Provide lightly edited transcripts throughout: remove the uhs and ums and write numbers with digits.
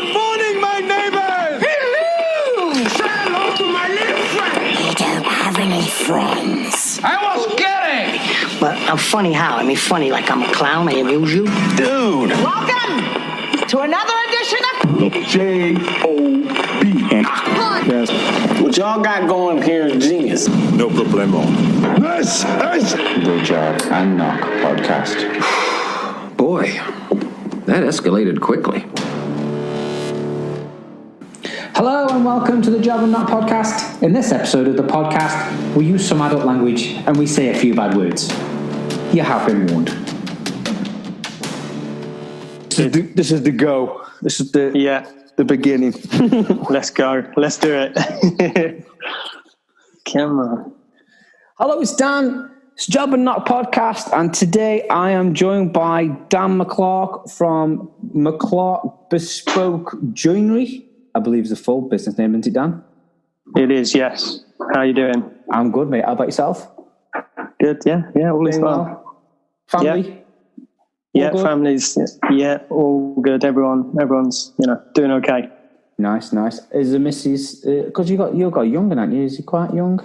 Good morning, my neighbors! Hello! Say hello to my little friend! You don't have any friends. I was kidding! But I'm funny how? I mean, funny like I'm a clown, I amuse you? Dude! Welcome to another edition of J-O-B. Yes. What y'all got going here is genius. No problemo. This is The Job and Knock podcast. Boy, that escalated quickly. Hello and welcome to the Job and Knock podcast. In this episode of the podcast, we use some adult language and we say a few bad words. You have been warned. This is the go. This is the beginning. Let's go. Let's do it. Come on. Hello, it's Dan. It's Job and Knock podcast, and today I am joined by Dan Mclark from Mclark Bespoke Joinery. I believe is the full business name, isn't it, Dan? It is, yes. How you doing? I'm good, mate. How about yourself? Good, yeah. All is well. Family? Yeah, good? families. Yeah, all good. Everyone's, doing okay. Nice. Is the missus, because you've got younger, haven't you? Is he quite young?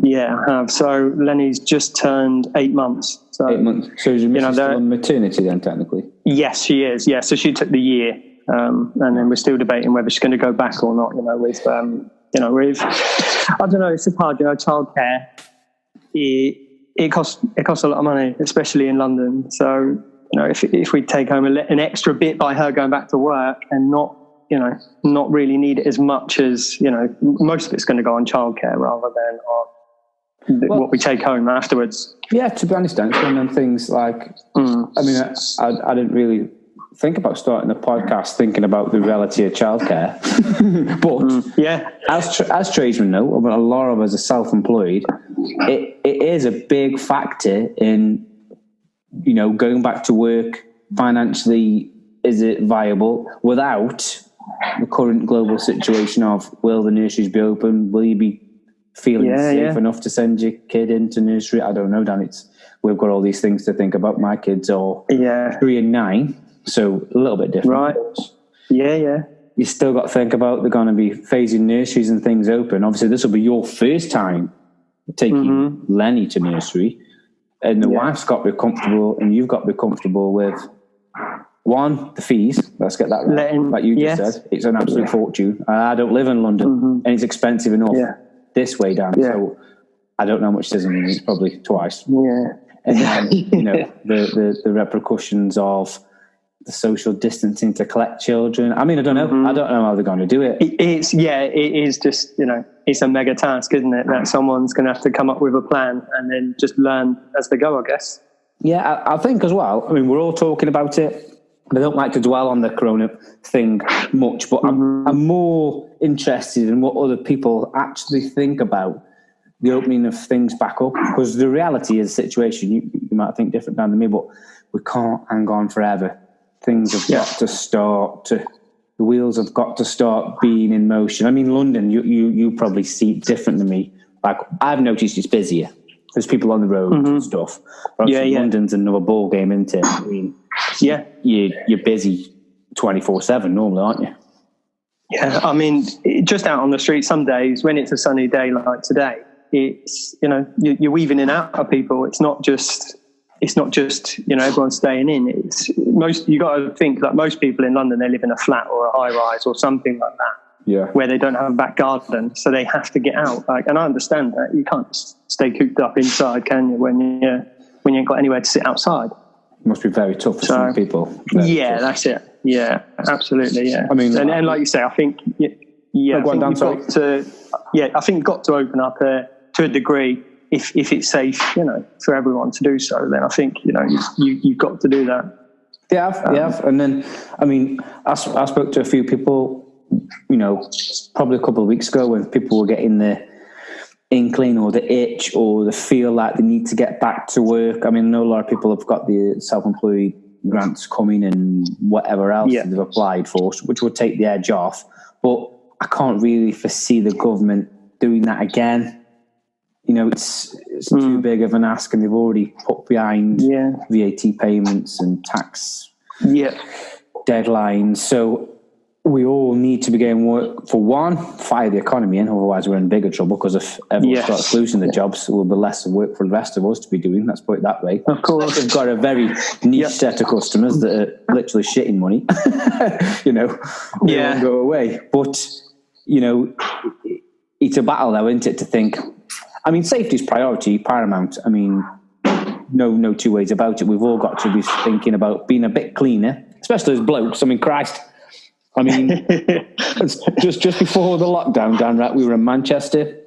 Yeah, I have. So Lenny's just turned 8 months. So, 8 months. So is your missus still on maternity then, technically? Yes, she is. Yeah, so she took the year. And then we're still debating whether she's going to go back or not, with I don't know, it's hard, childcare, it costs a lot of money, especially in London. So, if we take home an extra bit by her going back to work and not really need it as much as, most of it's going to go on childcare rather than on what we take home afterwards. Yeah, to be honest, Dan, it's one of them things like, I didn't really think about starting a podcast thinking about the reality of childcare. But as tradesmen know, a lot of us are self-employed, it is a big factor in, going back to work financially. Is it viable without the current global situation of, will the nurseries be open? Will you be feeling safe enough to send your kid into nursery? I don't know, Dan. We've got all these things to think about. My kids are 3 and 9. So a little bit different. Right. Yeah. You still got to think about they're going to be phasing nurseries and things open. Obviously, this will be your first time taking Lenny to nursery. And the wife's got to be comfortable, and you've got to be comfortable with, one, the fees. Let's get that right. Like you just said. It's an absolute fortune. I don't live in London, and it's expensive enough this way down. Yeah. So I don't know how much it is in it's probably twice. Yeah. And then, the repercussions of the social distancing to collect children. I mean, I don't know. I don't know how they're going to do it. It is just, it's a mega task, isn't it? That someone's going to have to come up with a plan and then just learn as they go, I guess. Yeah, I think as well. I mean, we're all talking about it. I don't like to dwell on the corona thing much, but I'm more interested in what other people actually think about the opening of things back up. Because the reality is the situation, you might think different than me, but we can't hang on forever. Things have got to start the wheels have got to start being in motion. I mean, London, you probably see it different than me. Like, I've noticed it's busier. There's people on the road and stuff. But London's another ball game, isn't it? I mean, you're busy 24/7 normally, aren't you? Yeah, I mean, just out on the street some days when it's a sunny day like today, it's, you're weaving in and out of people. It's not just everyone staying in. You got to think that most people in London, they live in a flat or a high rise or something like that. Yeah. Where they don't have a back garden, so they have to get out. And I understand that you can't stay cooped up inside, can you? When you ain't got anywhere to sit outside. It must be very tough for some people. That's it. Yeah, absolutely. Yeah. I mean, and like you say, I think I think you've got to open up to a degree. If it's safe, for everyone to do so, then I think, you've got to do that. Yeah. And then, I mean, I spoke to a few people, probably a couple of weeks ago when people were getting the inkling or the itch or the feel like they need to get back to work. I mean, I know a lot of people have got the self-employed grants coming and whatever else they've applied for, which will take the edge off. But I can't really foresee the government doing that again. It's too big of an ask, and they've already put behind VAT payments and tax deadlines. So we all need to be getting work for one, fire the economy in, otherwise we're in bigger trouble because if everyone starts losing their jobs, there will be less work for the rest of us to be doing. Let's put it that way. Of course. We've got a very niche set of customers that are literally shitting money. They won't go away. But, it's a battle though, isn't it, to think, I mean, safety is priority, paramount. I mean, no two ways about it. We've all got to be thinking about being a bit cleaner, especially as blokes. I mean, Christ. I mean, just before the lockdown, Dan, right, we were in Manchester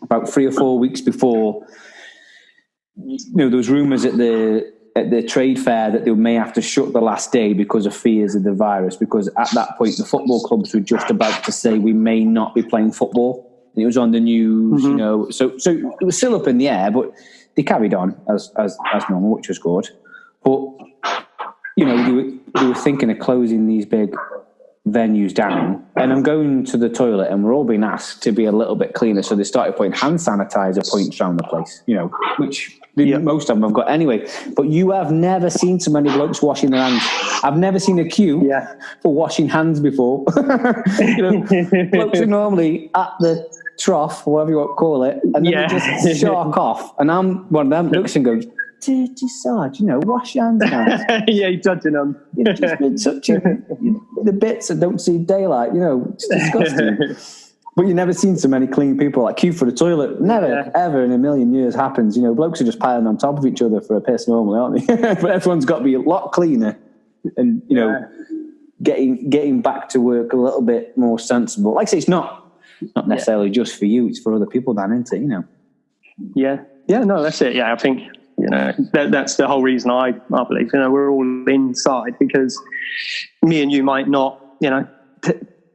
about 3 or 4 weeks before. There was rumours at the trade fair that they may have to shut the last day because of fears of the virus. Because at that point, the football clubs were just about to say we may not be playing football. And it was on the news, So it was still up in the air, but they carried on as normal, which was good. But they were thinking of closing these big venues down, and I'm going to the toilet and we're all being asked to be a little bit cleaner, so they started putting hand sanitizer points around the place, which most of them have got anyway. But you have never seen so many blokes washing their hands. I've never seen a queue for washing hands before. Blokes are normally at the trough, whatever you want to call it, and then they just shark off, and I'm one of them looks and goes, dirty Sarge, wash your hands, man. You're judging them. You've just been touching the bits that don't see daylight, it's disgusting. But you've never seen so many clean people, like queue for the toilet. Never, ever in a million years happens. Blokes are just piling on top of each other for a piss normally, aren't they? But everyone's got to be a lot cleaner and, getting back to work a little bit more sensible. Like I say, it's not necessarily just for you, it's for other people, Dan, isn't it, Yeah, no, that's it. Yeah, I think... that's the whole reason I believe, we're all inside because me and you might not,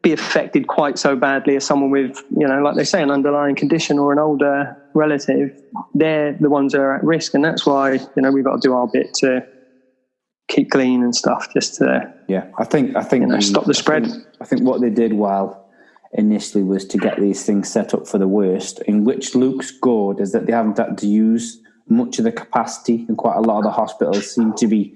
be affected quite so badly as someone with, like they say, an underlying condition or an older relative. They're the ones that are at risk. And that's why, we've got to do our bit to keep clean and stuff just to, I think stop the spread. I think what they did initially was to get these things set up for the worst, in which looks good is that they haven't had to use much of the capacity, and quite a lot of the hospitals seem to be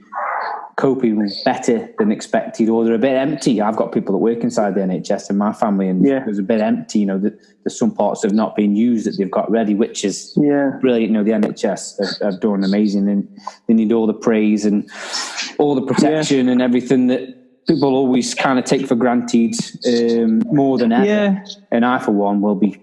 coping better than expected, or they're a bit empty. I've got people that work inside the NHS in my family, and there's a bit empty. There's some parts that have not been used that they've got ready, which is brilliant. The NHS have done amazing, and they need all the praise and all the protection and everything that people always kind of take for granted more than ever. Yeah. And I, for one, will be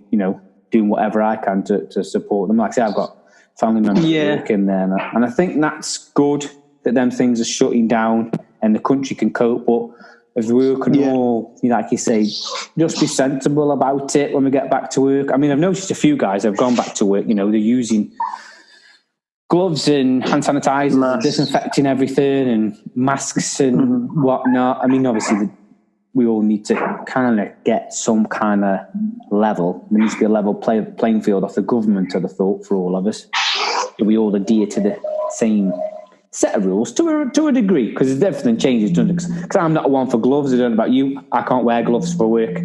doing whatever I can to support them. Like I say, I've got family members working there, and I think that's good that them things are shutting down and the country can cope. But if we can all, like you say, just be sensible about it when we get back to work. I mean, I've noticed a few guys have gone back to work, they're using gloves and hand sanitizer, disinfecting everything and masks and whatnot. I mean, obviously we all need to kind of get some kind of level. There needs to be a level playing field off the government, I'd have thought, for all of us. We all adhere to the same set of rules to a degree, because there's everything changes, doesn't it? Because I'm not one for gloves. I don't know about you. I can't wear gloves for work.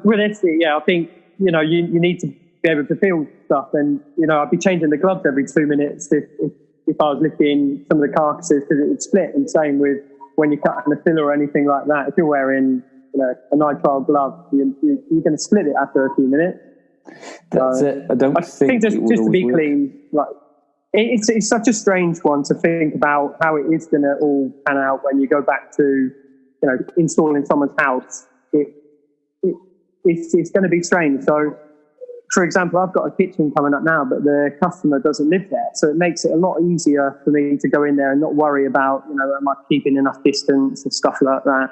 Realistically, I think, you need to be able to feel stuff, and, I'd be changing the gloves every 2 minutes if I was lifting some of the carcasses, because it would split, and same with when you're cutting a filler or anything like that. If you're wearing, a nitrile glove, you're going to split it after a few minutes. That's it. I think just to be clean, like it's such a strange one to think about how it is going to all pan out when you go back to, installing someone's house. It's going to be strange. So, for example, I've got a kitchen coming up now, but the customer doesn't live there, so it makes it a lot easier for me to go in there and not worry about, am I keeping enough distance and stuff like that.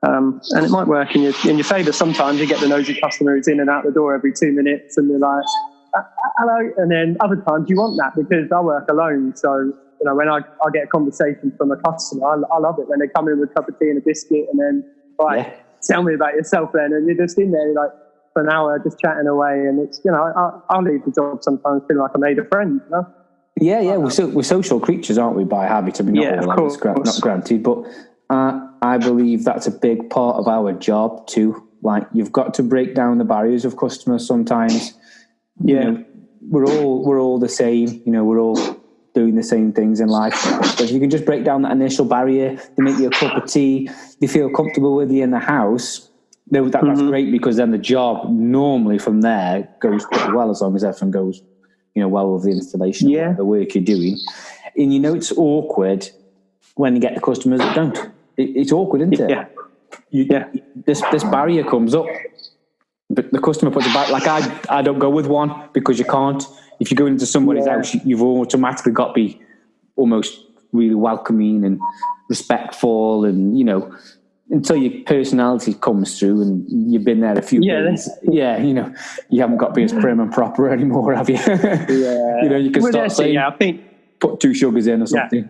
And it might work in your favour. Sometimes you get the nosy customer who's in and out the door every 2 minutes, and they're like, hello. And then other times you want that, because I work alone. So, when I get a conversation from a customer, I love it when they come in with a cup of tea and a biscuit, and then, tell me about yourself then. And you're just in there like for an hour just chatting away. And it's, I'll leave the job sometimes feeling like I made a friend, Yeah, we're social creatures, aren't we, by habit? I mean, not granted, but I believe that's a big part of our job too. Like, you've got to break down the barriers of customers sometimes. We're all the same. We're all doing the same things in life. But if you can just break down that initial barrier, they make you a cup of tea, they feel comfortable with you in the house, that's great, because then the job normally from there goes pretty well, as long as everything goes, well with the installation, the work you're doing. And it's awkward when you get the customers that don't. It's awkward, isn't it? Yeah. This barrier comes up, but the customer puts it back. Like I don't go with one, because you can't. If you go into somebody's house, you've automatically got to be almost really welcoming and respectful, and until your personality comes through and you've been there a few days, you haven't got to be as prim and proper anymore, have you? You can start saying, I think, put 2 sugars in or something.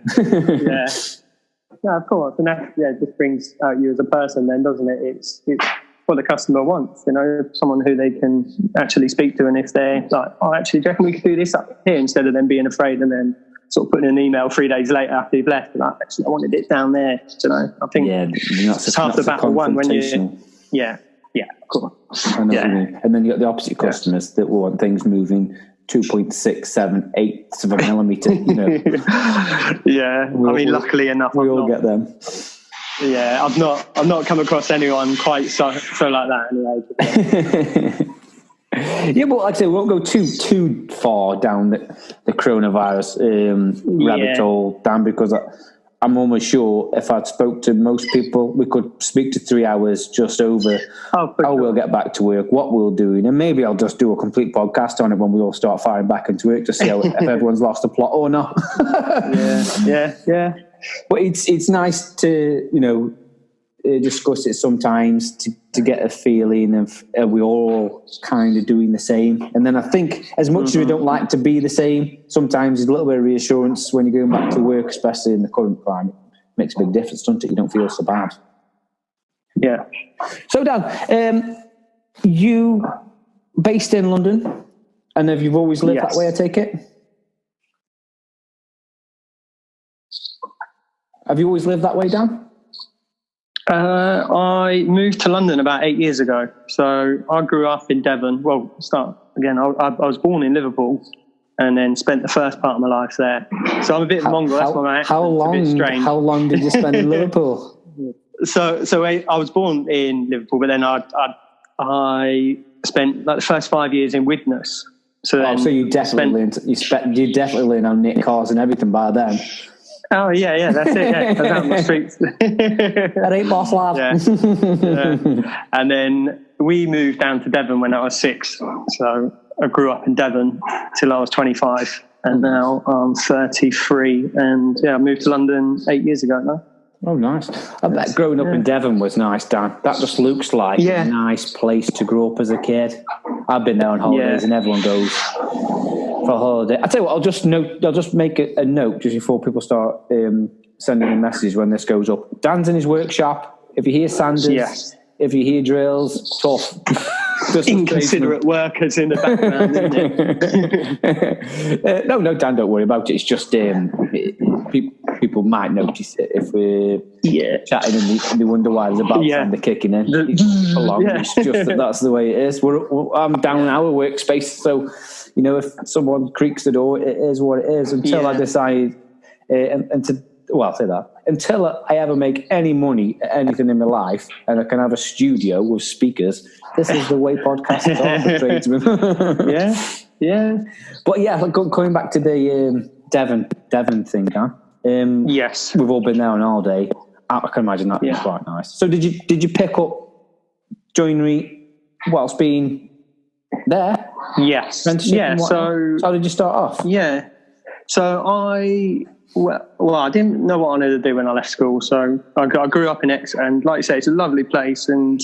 Yeah, of course, and that just brings out you as a person, then, doesn't it? It's what the customer wants, someone who they can actually speak to, and if they're like, oh, actually, do you reckon we could do this up here, instead of them being afraid and then sort of putting an email 3 days later after you've left, like, actually, I wanted it down there, I think it's half the battle won when you, of course. I know what you mean. And then you got the opposite customers that will want things moving 2.678 of a millimetre, luckily enough, we all get them. Yeah, I've not come across anyone quite so like that anyway. Yeah, but like I say, we won't go too far down the coronavirus rabbit hole, Dan, because I'm almost sure if I'd spoke to most people, we could speak to 3 hours just over how we'll get back to work, what we'll do, and maybe I'll just do a complete podcast on it when we all start firing back into work to see if everyone's lost the plot or not. Yeah. But it's nice to discuss it sometimes to get a feeling of are we all kind of doing the same. And then I think as much as we don't like to be the same, sometimes there's a little bit of reassurance when you're going back to work, especially in the current climate. It makes a big difference, doesn't it? You don't feel so bad. Yeah. So Dan, you based in London, and have you always lived that way, I take it? Have you always lived that way, Dan? I moved to London about 8 years ago. So I grew up in Devon. Well, I was born in Liverpool and then spent the first part of my life there. So I'm a bit mongrel. That's why my accent's a bit strange. How long did you spend in Liverpool? So I was born in Liverpool, but then I spent like the first 5 years in Widnes. So you definitely learned how to knit cars and everything by then. Oh yeah, that's it. Yeah, I was out on the streets. That ain't boss lad. Yeah. And then we moved down to Devon when I was 6. So I grew up in Devon till I was 25, and now I'm 33. And I moved to London 8 years ago now. Oh, nice. I bet growing up in Devon was nice, Dan. That just looks like a nice place to grow up as a kid. I've been there on holidays, and everyone goes for a holiday. I tell you what, I'll just make a note just before people start sending a message when this goes up. Dan's in his workshop. If you hear sanders, if you hear drills, tough. Just inconsiderate workers in the background, isn't it? No, Dan, don't worry about it. It's just people might notice it if we're chatting and they wonder why there's a belt sander kicking in. It's just that's the way it is. I'm down in our workspace, so if someone creaks the door, it is what it is. Until I decide, I'll say that. Until I ever make any money at anything in my life and I can have a studio with speakers, this is the way podcasts are for tradesmen. But coming back to the Devon thing, Dan. Yes. We've all been there on holiday. I can imagine that being quite nice. So did you pick up joinery whilst being there? Yes. Yeah. So how did you start off? Yeah. So I didn't know what I wanted to do when I left school. So I grew up in Exeter, and like you say, it's a lovely place, and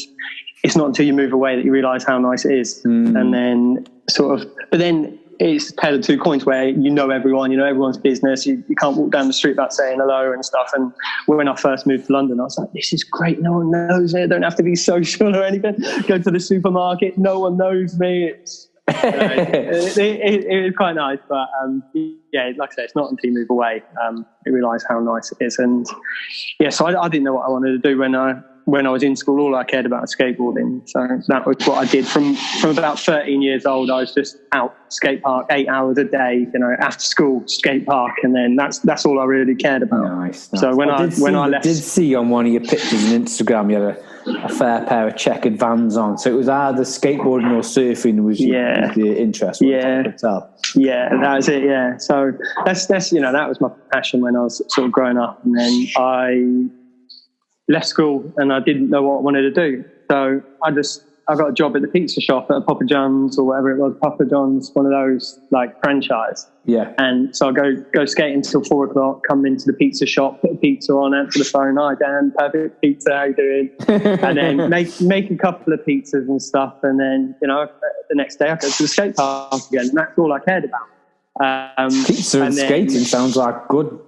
it's not until you move away that you realise how nice it is. And then but then it's pair of two coins where everyone, everyone's business. You can't walk down the street without saying hello and stuff. And when I first moved to London, I was like, this is great. No one knows me. I don't have to be social or anything. Go to the supermarket. No one knows me. It's it was quite nice, but like I said, it's not until you move away you realise how nice it is. And so I didn't know what I wanted to do when I when I was in school, all I cared about was skateboarding. So that was what I did from about 13 years old. I was just out skate park 8 hours a day, after school skate park, and then that's all I really cared about. Nice. So when I left, did see on one of your pictures on Instagram you had a fair pair of checkered Vans on. So it was either skateboarding or surfing was the interest. Yeah, that was it. Yeah, so that's that was my passion when I was sort of growing up, and then I left school and I didn't know what I wanted to do. So I got a job at the pizza shop at Papa John's or whatever it was, Papa John's, one of those like franchise. Yeah. And so I go skating until 4 o'clock, come into the pizza shop, put a pizza on, answer the phone, hi Dan, perfect pizza, how you doing? And then make a couple of pizzas and stuff. And then, the next day I go to the skate park again. And that's all I cared about. Pizza and skating sounds like good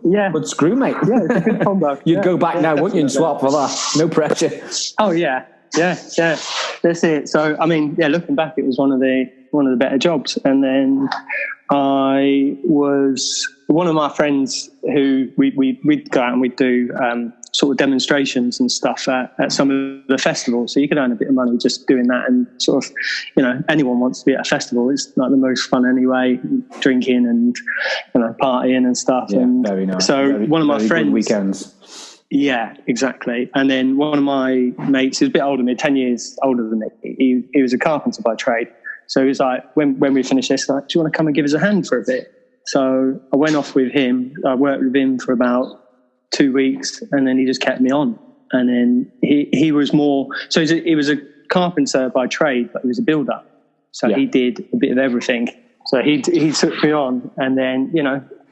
screw, mate. Yeah, it's a good combo. You'd go back now, wouldn't you, and swap for that? No pressure. Oh yeah, that's it. So I mean, looking back, it was one of the better jobs. And then I was one of my friends who we'd go out and we'd do sort of demonstrations and stuff at some of the festivals. So you could earn a bit of money just doing that, and sort of, anyone wants to be at a festival. It's like the most fun anyway, drinking and partying and stuff. Yeah, and very nice. So one of my friends, weekends. Yeah, exactly. And then one of my mates, who's a bit older than me, 10 years older than me, he was a carpenter by trade. So he was like, when we finished this, like, do you want to come and give us a hand for a bit? So I went off with him. I worked with him for about 2 weeks, and then he just kept me on. And then he was more, so he was a carpenter by trade, but he was a builder. So he did a bit of everything. So he took me on, and then,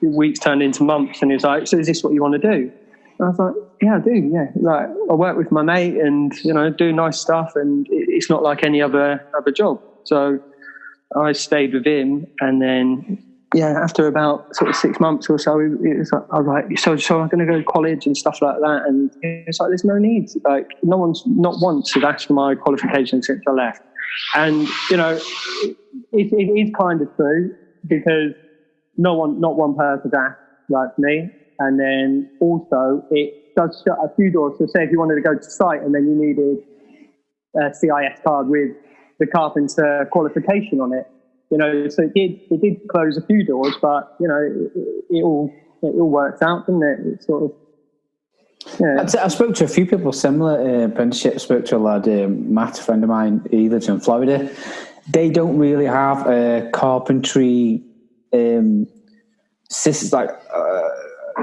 weeks turned into months, and he was like, so is this what you want to do? And I was like, yeah, I do, yeah. Like, I work with my mate and, do nice stuff, and it's not like any other job. So I stayed with him, and then, after about sort of 6 months or so, it was like, all right, so I'm going to go to college and stuff like that. And it's like, there's no need. Like, no one's not once has asked for my qualifications since I left. And, it is kind of true, because not one person's asked like me. And then also it does shut a few doors. So say if you wanted to go to site and then you needed a CIS card with the carpenter qualification on it, so it did close a few doors, but it all works out, doesn't it? It's sort of, I spoke to a few people similar apprenticeship. Spoke to a lad, Matt, a friend of mine. He lives in Florida. They don't really have a carpentry system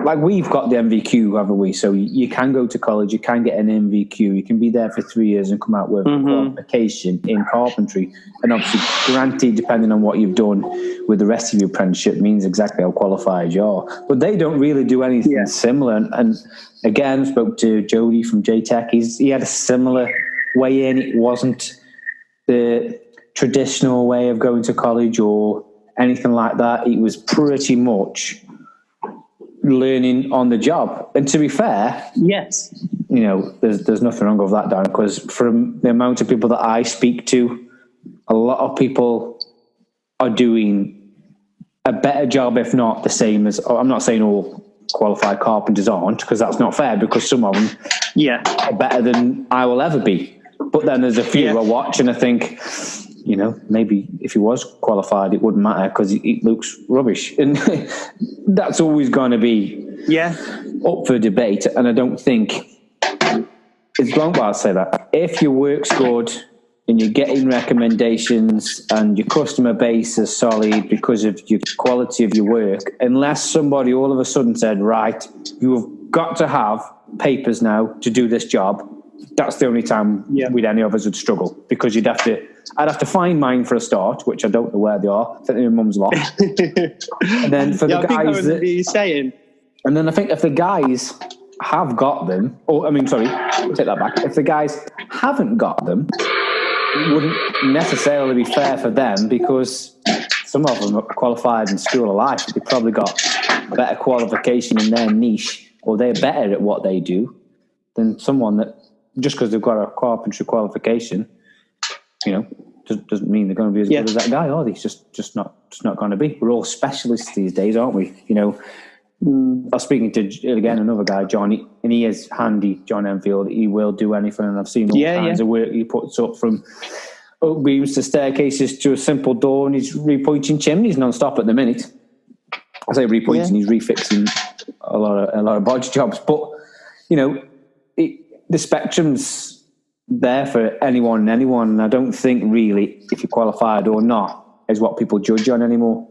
like we've got the MVQ, haven't we? So you can go to college, you can get an MVQ, you can be there for 3 years and come out with a qualification in carpentry. And obviously, granted, depending on what you've done with the rest of your apprenticeship, means exactly how qualified you are. But they don't really do anything similar. And again, spoke to Jody from JTech. He had a similar way in. It wasn't the traditional way of going to college or anything like that. It was pretty much learning on the job. And to be fair, yes, there's nothing wrong with that, Dan, because from the amount of people that I speak to, a lot of people are doing a better job, if not the same as, I'm not saying all qualified carpenters aren't, because that's not fair, because some of them are better than I will ever be. But then there's a few I watch and I think, maybe if he was qualified, it wouldn't matter because it looks rubbish. And that's always going to be up for debate. And I don't think it's wrong. Well, I'll say that. If your work's good and you're getting recommendations and your customer base is solid because of your quality of your work, unless somebody all of a sudden said, right, you've got to have papers now to do this job, that's the only time with any of us would struggle, because I'd have to find mine for a start, which I don't know where they are. I think my mum's lost. And then for the guys and then I think if the guys have got them, take that back. If the guys haven't got them, it wouldn't necessarily be fair for them, because some of them are qualified in School of Life. They've probably got better qualification in their niche, or they're better at what they do than someone that, just because they've got a carpentry qualification, doesn't mean they're going to be as good as that guy, are they? It's just not going to be. We're all specialists these days, aren't we? I was speaking to, again, another guy, John, and he is handy, John Enfield. He will do anything, and I've seen all kinds of work he puts up, from oak beams to staircases to a simple door, and he's repointing chimneys non-stop at the minute. I say repointing, he's refixing a lot of bodge jobs. But, you know, the spectrum's there for anyone, and I don't think really if you're qualified or not is what people judge on anymore.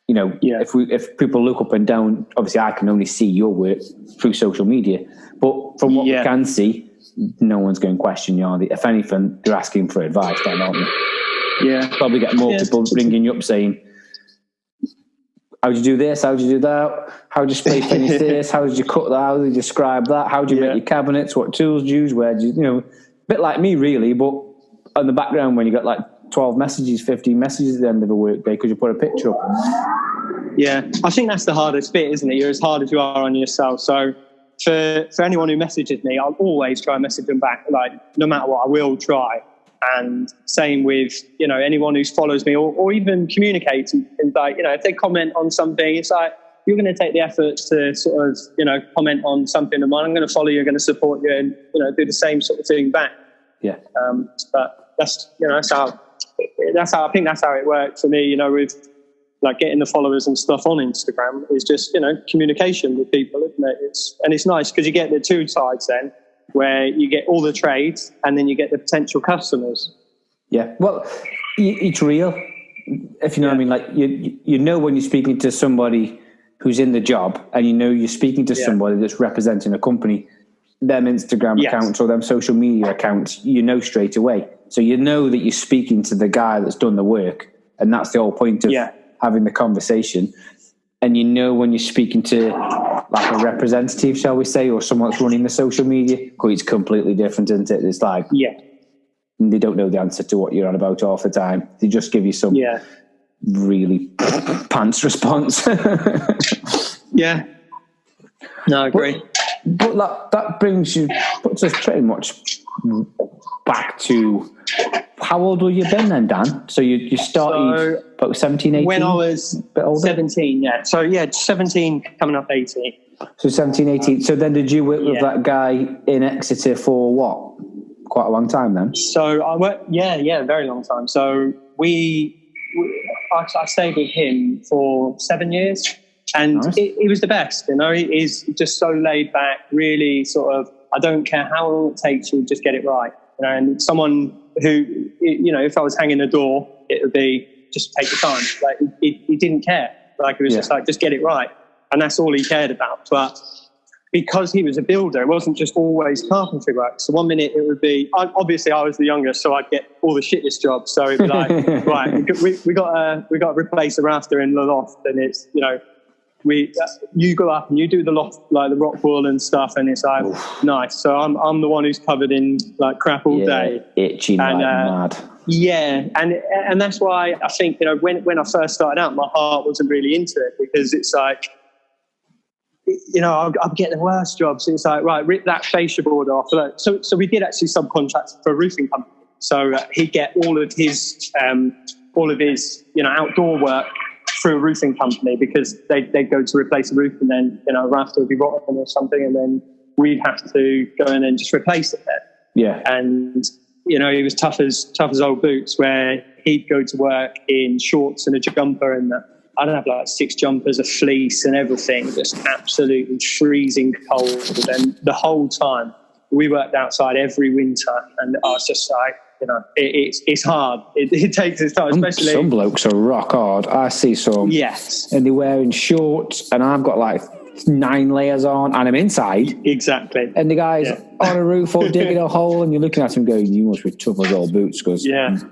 You know, if people look up and down, obviously I can only see your work through social media, but from what we can see, no one's going to question you, are they? If anything, they're asking for advice, then, aren't they? Yeah. Probably get more people ringing you up saying, how do you do this? How do you do that? How do you spray finish this? How did you cut that? How do you describe that? How do you make your cabinets? What tools do you use? Where do you know? A bit like me, really, but on the background when you got like 12 messages, 15 messages at the end of a work day because you put a picture up. Yeah, I think that's the hardest bit, isn't it? You're as hard as you are on yourself. So for anyone who messages me, I'll always try and message them back. Like, no matter what, I will try. And same with, you know, anyone who follows me or even communicates. And like, you know, if they comment on something, it's like, you're going to take the effort to sort of, you know, comment on something of mine. I'm going to follow you, I'm going to support you, and, you know, do the same sort of thing back. Yeah. But that's, you know, that's how I think that's how it works for me, you know, with like getting the followers and stuff on Instagram is just, you know, communication with people, isn't it? It's nice because you get the two sides then, where you get all the trades and then you get the potential customers. Yeah. Well, it's real. If you know what I mean, like you know when you're speaking to somebody who's in the job, and you know you're speaking to somebody that's representing a company, them Instagram accounts or them social media accounts, you know straight away. So you know that you're speaking to the guy that's done the work, and that's the whole point of having the conversation. And you know when you're speaking to like a representative, shall we say, or someone that's running the social media, because it's completely different, isn't it? It's like, they don't know the answer to what you're on about half the time. They just give you some really pants response. Yeah. No, I agree. But that puts us pretty much back to, how old were you then, Dan? So you started about 17, 18? When I was 17, yeah. So, 17 coming up 18. So 17, 18. So then did you work with that guy in Exeter for what? Quite a long time then? So I worked, a very long time. So I stayed with him for 7 years, and he was the best, you know. He's just so laid back, really sort of, I don't care how long it takes, you just get it right. You know, and someone who, you know, if I was hanging a door, it would be just take your time. Like he didn't care. Like it was just like, just get it right. And that's all he cared about. But because he was a builder, it wasn't just always carpentry work. So one minute it would be, obviously I was the youngest, so I'd get all the shittest jobs. So it'd be like, right, we got to replace a rafter in the loft, and it's, you know, you go up and you do the loft, like the rock wall and stuff, and it's like, nice. So I'm the one who's covered in like crap all day, itching and, like mad. Yeah, and that's why I think, you know, when I first started out, my heart wasn't really into it, because it's like, you know, I'd get the worst jobs. It's like, right, rip that fascia board off. So we did actually subcontract for a roofing company. So he'd get all of his, you know, outdoor work through a roofing company, because they'd go to replace a roof, and then, you know, a rafter would be rotten or something, and then we'd have to go in and just replace it there. Yeah. And, you know, he was tough as old boots, where he'd go to work in shorts and a jumper, and I'd have like 6 jumpers, a fleece and everything, just absolutely freezing cold. And the whole time we worked outside every winter, and I was just like, you know, it's hard. It takes its time, especially. Some blokes are rock hard. I see some. Yes. And they're wearing shorts, and I've got like 9 layers on, and I'm inside. Exactly. And the guy's on a roof or digging a hole, and you're looking at him going, you must be tough as old boots, because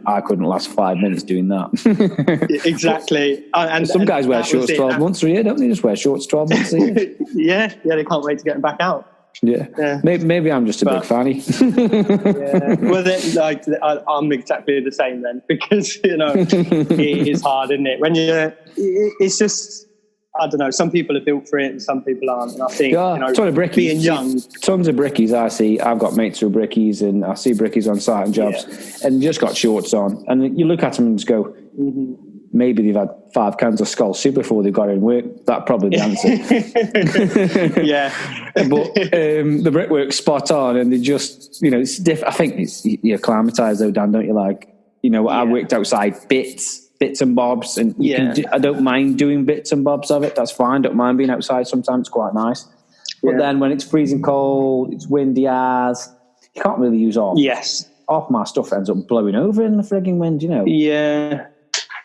I couldn't last 5 minutes doing that. Exactly. And some guys wear shorts 12 months a year, don't they? Just wear shorts 12 months a year. Yeah, they can't wait to get them back out. Yeah. Maybe I'm just a big fanny. Well, I'm exactly the same then, because, you know, it is hard, isn't it? When it's just, I don't know, some people are built for it and some people aren't. And I think, you know, ton of brickies. Being young. Tons of brickies I see. I've got mates who are brickies, and I see brickies on site and jobs, and just got shorts on. And you look at them and just go, maybe they've had 5 cans of Skull Soup before they got in work. That's probably the answer. Yeah. But the brickwork's spot on, and they just, it's different. I think you're acclimatized though, Dan, don't you? Like, I worked outside bits and bobs, and I don't mind doing bits and bobs of it. That's fine. Don't mind being outside sometimes. It's quite nice. But then when it's freezing cold, it's windy as, you can't really use all. Yes. Half my stuff ends up blowing over in the frigging wind, Yeah.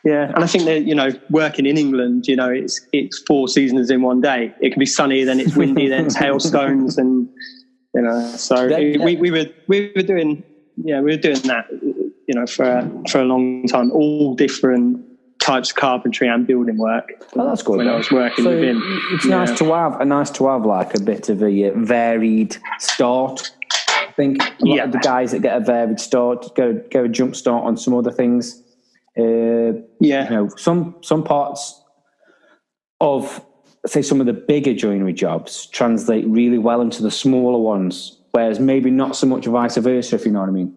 Yeah. And I think that, working in England, it's 4 seasons in one day. It can be sunny, then it's windy, then it's hailstones, and, so we were doing that, for a long time, all different types of carpentry and building work. Oh, that's good. When I was working so within. It's nice to have like a bit of a varied start. I think a lot of the guys that get a varied start go a jump start on some other things. Some parts of, say, some of the bigger joinery jobs translate really well into the smaller ones, whereas maybe not so much vice versa, if you know what I mean.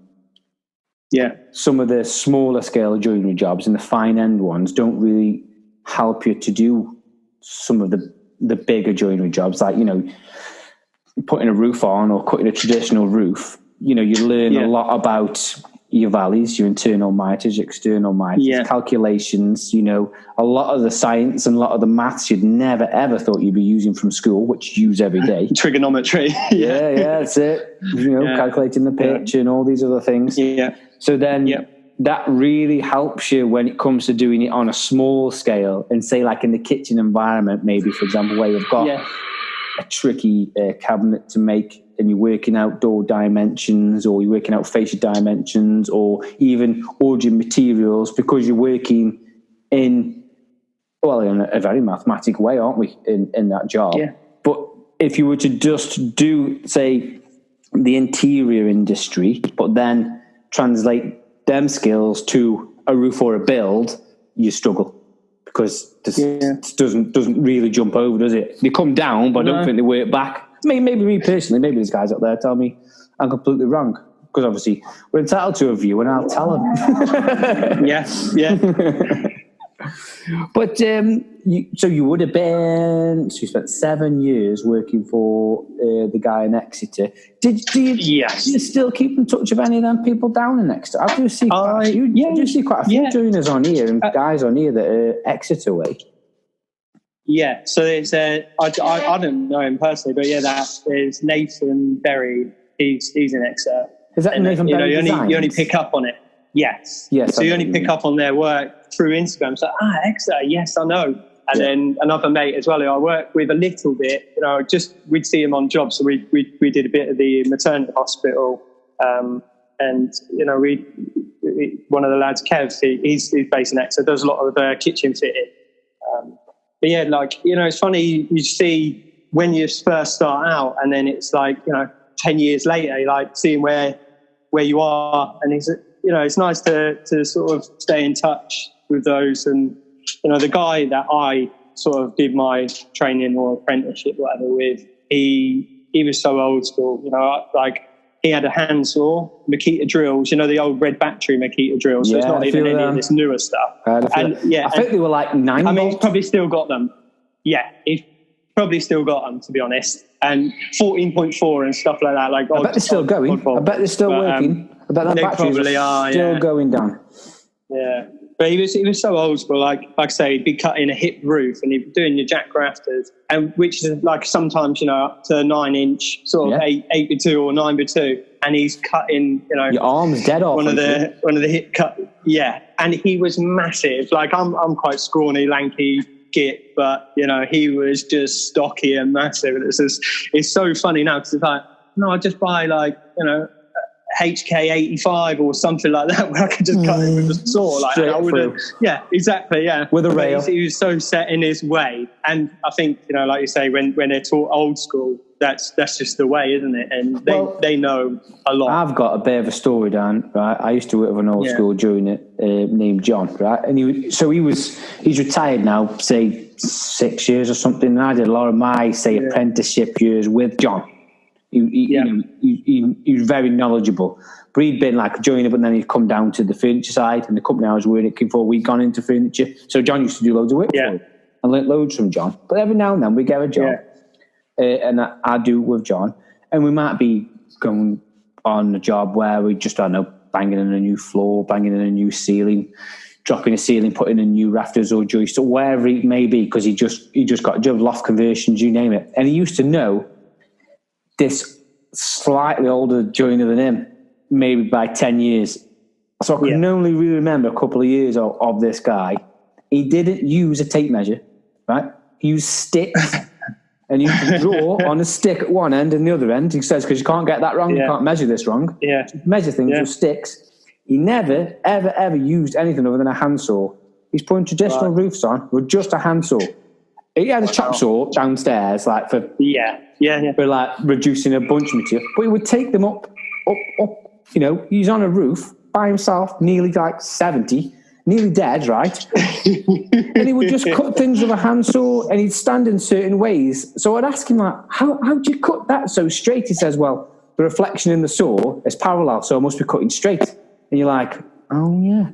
Yeah. Some of the smaller scale joinery jobs and the fine end ones don't really help you to do some of the bigger joinery jobs, like, putting a roof on or cutting a traditional roof. You learn a lot about your valleys, your internal miters, external miters, calculations, a lot of the science and a lot of the maths you'd never ever thought you'd be using from school, which you use every day. Trigonometry. yeah, that's it. Calculating the pitch and all these other things. Yeah. So then that really helps you when it comes to doing it on a small scale, and say like in the kitchen environment, maybe, for example, where you've got a tricky cabinet to make, and you're working out door dimensions, or you're working out fascia dimensions, or even ordering materials, because you're working in a very mathematic way, aren't we, in that job? Yeah. But if you were to just do, say, the interior industry, but then translate them skills to a roof or a build, you struggle, because this doesn't really jump over, does it? They come down, but I don't think they work back. Maybe me personally, maybe these guys out there tell me I'm completely wrong, because obviously we're entitled to a view, and I'll tell them. Yeah. But you would have been. So you spent 7 years working for the guy in Exeter. Do you still keep in touch with any of them people down in Exeter? I do see quite a few joiners on here and guys on here that are Exeter way. Yeah, so there's I don't know him personally, but there's Nathan Berry. He's in Exeter. Is that Nathan Berry? You only pick up on it. Yes. So you only pick up on their work through Instagram. So Exeter, yes, I know. And then another mate as well who I work with a little bit. We'd see him on jobs. So we did a bit of the maternity hospital, and we one of the lads, Kev, he's based in Exeter, does a lot of kitchen fitting. But it's funny, you see when you first start out, and then it's 10 years later, seeing where you are, and it's nice to sort of stay in touch with those. And the guy that I sort of did my training or apprenticeship, whatever, with, he was so old school. He had a handsaw, Makita drills, the old red battery Makita drills. So it's not even any of this newer stuff. I think they were like 9 volts. He's probably still got them. Yeah, he's probably still got them, to be honest. And 14.4 and stuff like that. I bet they're still going. I bet they're still working. I bet that batteries still going down. Yeah. But he was so old school, like I say, he'd be cutting a hip roof and he'd be doing your jack rafters, and which is sometimes up to 9-inch, sort of 8x2 or 9x2, and he's cutting your arms dead off. One of the hip cut, and he was massive. I'm quite scrawny, lanky git, but he was just stocky and massive, and it's so funny now, because it's I just buy HK 85 or something like that, where I could just cut it with a saw. I would, exactly, with a rail. He was so set in his way, and I think like you say, when they're taught old school, that's just the way, isn't it? And they know a lot. I've got a bit of a story, Dan. Right, I used to work with an old school joiner named John. Right, and he's retired now, say 6 years or something. And I did a lot of my apprenticeship years with John. He was very knowledgeable. But he'd been like a joiner, but then he'd come down to the furniture side, and the company I was working for, we'd gone into furniture. So John used to do loads of work for him. I learnt loads from John. But every now and then we get a job, and I do with John, and we might be going on a job where we just, I don't know, banging in a new floor, banging in a new ceiling, dropping a ceiling, putting in new rafters or joists, or wherever it may be, because he just got a job, loft conversions, you name it. And he used to know this slightly older joiner than him, maybe by 10 years. So I can only really remember a couple of years of this guy. He didn't use a tape measure, right? He used sticks, and you can draw on a stick at one end and the other end. He says, because you can't get that wrong, you can't measure this wrong. Measure things with sticks. He never, ever, ever used anything other than a handsaw. He's putting traditional roofs on with just a handsaw. He had a chop saw downstairs, like for for like reducing a bunch of material. But he would take them up. You know, he's on a roof by himself, nearly like 70, nearly dead, right? And he would just cut things with a handsaw, and he'd stand in certain ways. So I'd ask him, like, how do you cut that so straight? He says, well, the reflection in the saw is parallel, so I must be cutting straight. And you're like, oh yeah,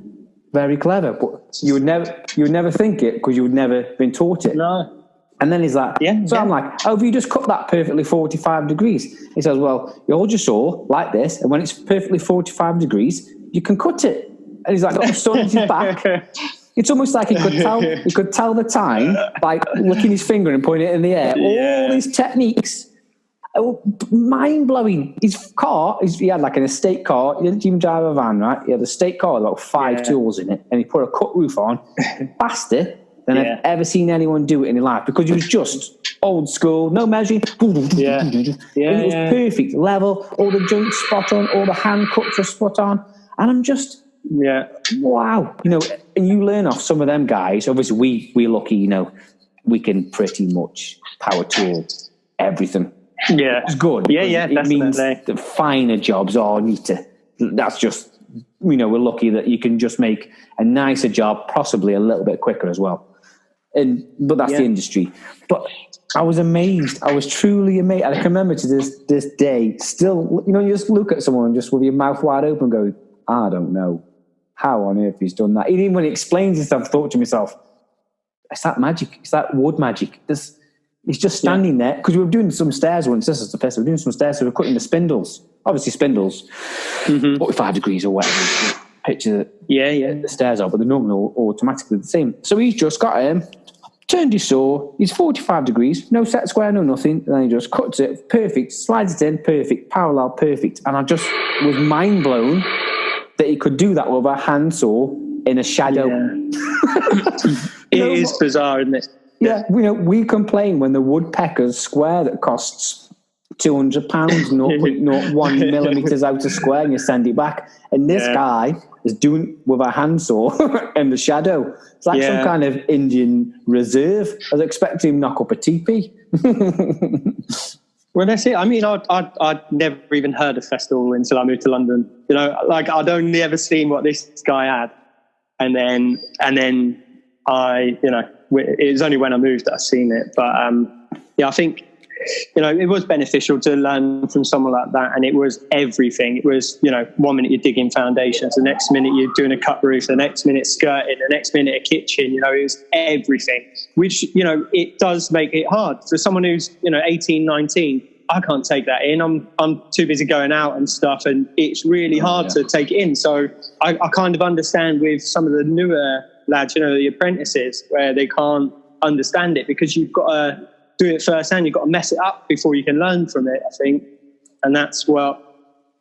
very clever. But you would never think it, because you would never been taught it. No. And then he's like, I'm like, oh, have you just cut that perfectly 45 degrees? He says, well, you hold your saw like this, and when it's perfectly 45 degrees, you can cut it. And he's like, got the sun in his back. It's almost like he could tell the time by licking his finger and pointing it in the air. All these techniques. Mind-blowing. His car, he had like an estate car. He didn't even drive a van, right? He had a estate car with about 5 tools in it, and he put a cut roof on faster than I've ever seen anyone do it in his life, because he was just old school, no measuring. It was perfect, level, all the joints spot on, all the hand cuts were spot on. And I'm just, wow. You know, and you learn off some of them guys. Obviously, we're lucky, you know, we can pretty much power tool everything. Yeah. It's good. It means the finer jobs that's just, you know, we're lucky that you can just make a nicer job, possibly a little bit quicker as well. But that's the industry. But I was amazed. I was truly amazed. And I can remember to this day, still, you know, you just look at someone just with your mouth wide open and go, I don't know how on earth he's done that. Even when he explains himself, I thought to myself, it's that magic. It's that wood magic. He's just standing there, because we were doing some stairs once. This is the first. We were doing some stairs, so we were cutting the spindles. Obviously, spindles, 45 degrees or whatever. Picture the stairs are, but they're normally automatically the same. So he's just got him, turned his saw, he's 45 degrees, no set square, no nothing, and then he just cuts it, perfect, slides it in, perfect, parallel, perfect. And I just was mind blown that he could do that with a handsaw in a shadow. It is bizarre, isn't it? Yeah, you know, we complain when the woodpecker's square that costs £200, 0.01 millimeters out of square, and you send it back. And this guy is doing it with a handsaw in the shadow. It's like some kind of Indian reserve. I was expecting him to knock up a teepee. Well, that's it. I mean, I'd never even heard of Festival until I moved to London. You know, like I'd only ever seen what this guy had, and then I, you know, it was only when I moved that I seen it. But I think, you know, it was beneficial to learn from someone like that, and it was everything. It was, you know, 1 minute you're digging foundations, the next minute you're doing a cut roof, the next minute skirting, the next minute a kitchen. You know, it was everything, which, you know, it does make it hard for someone who's, you know, 18, 19. I can't take that in. I'm too busy going out and stuff, and it's really hard to take it in. So I kind of understand with some of the newer lads, you know, the apprentices, where they can't understand it, because you've got to do it firsthand. You've got to mess it up before you can learn from it, I think. And that's what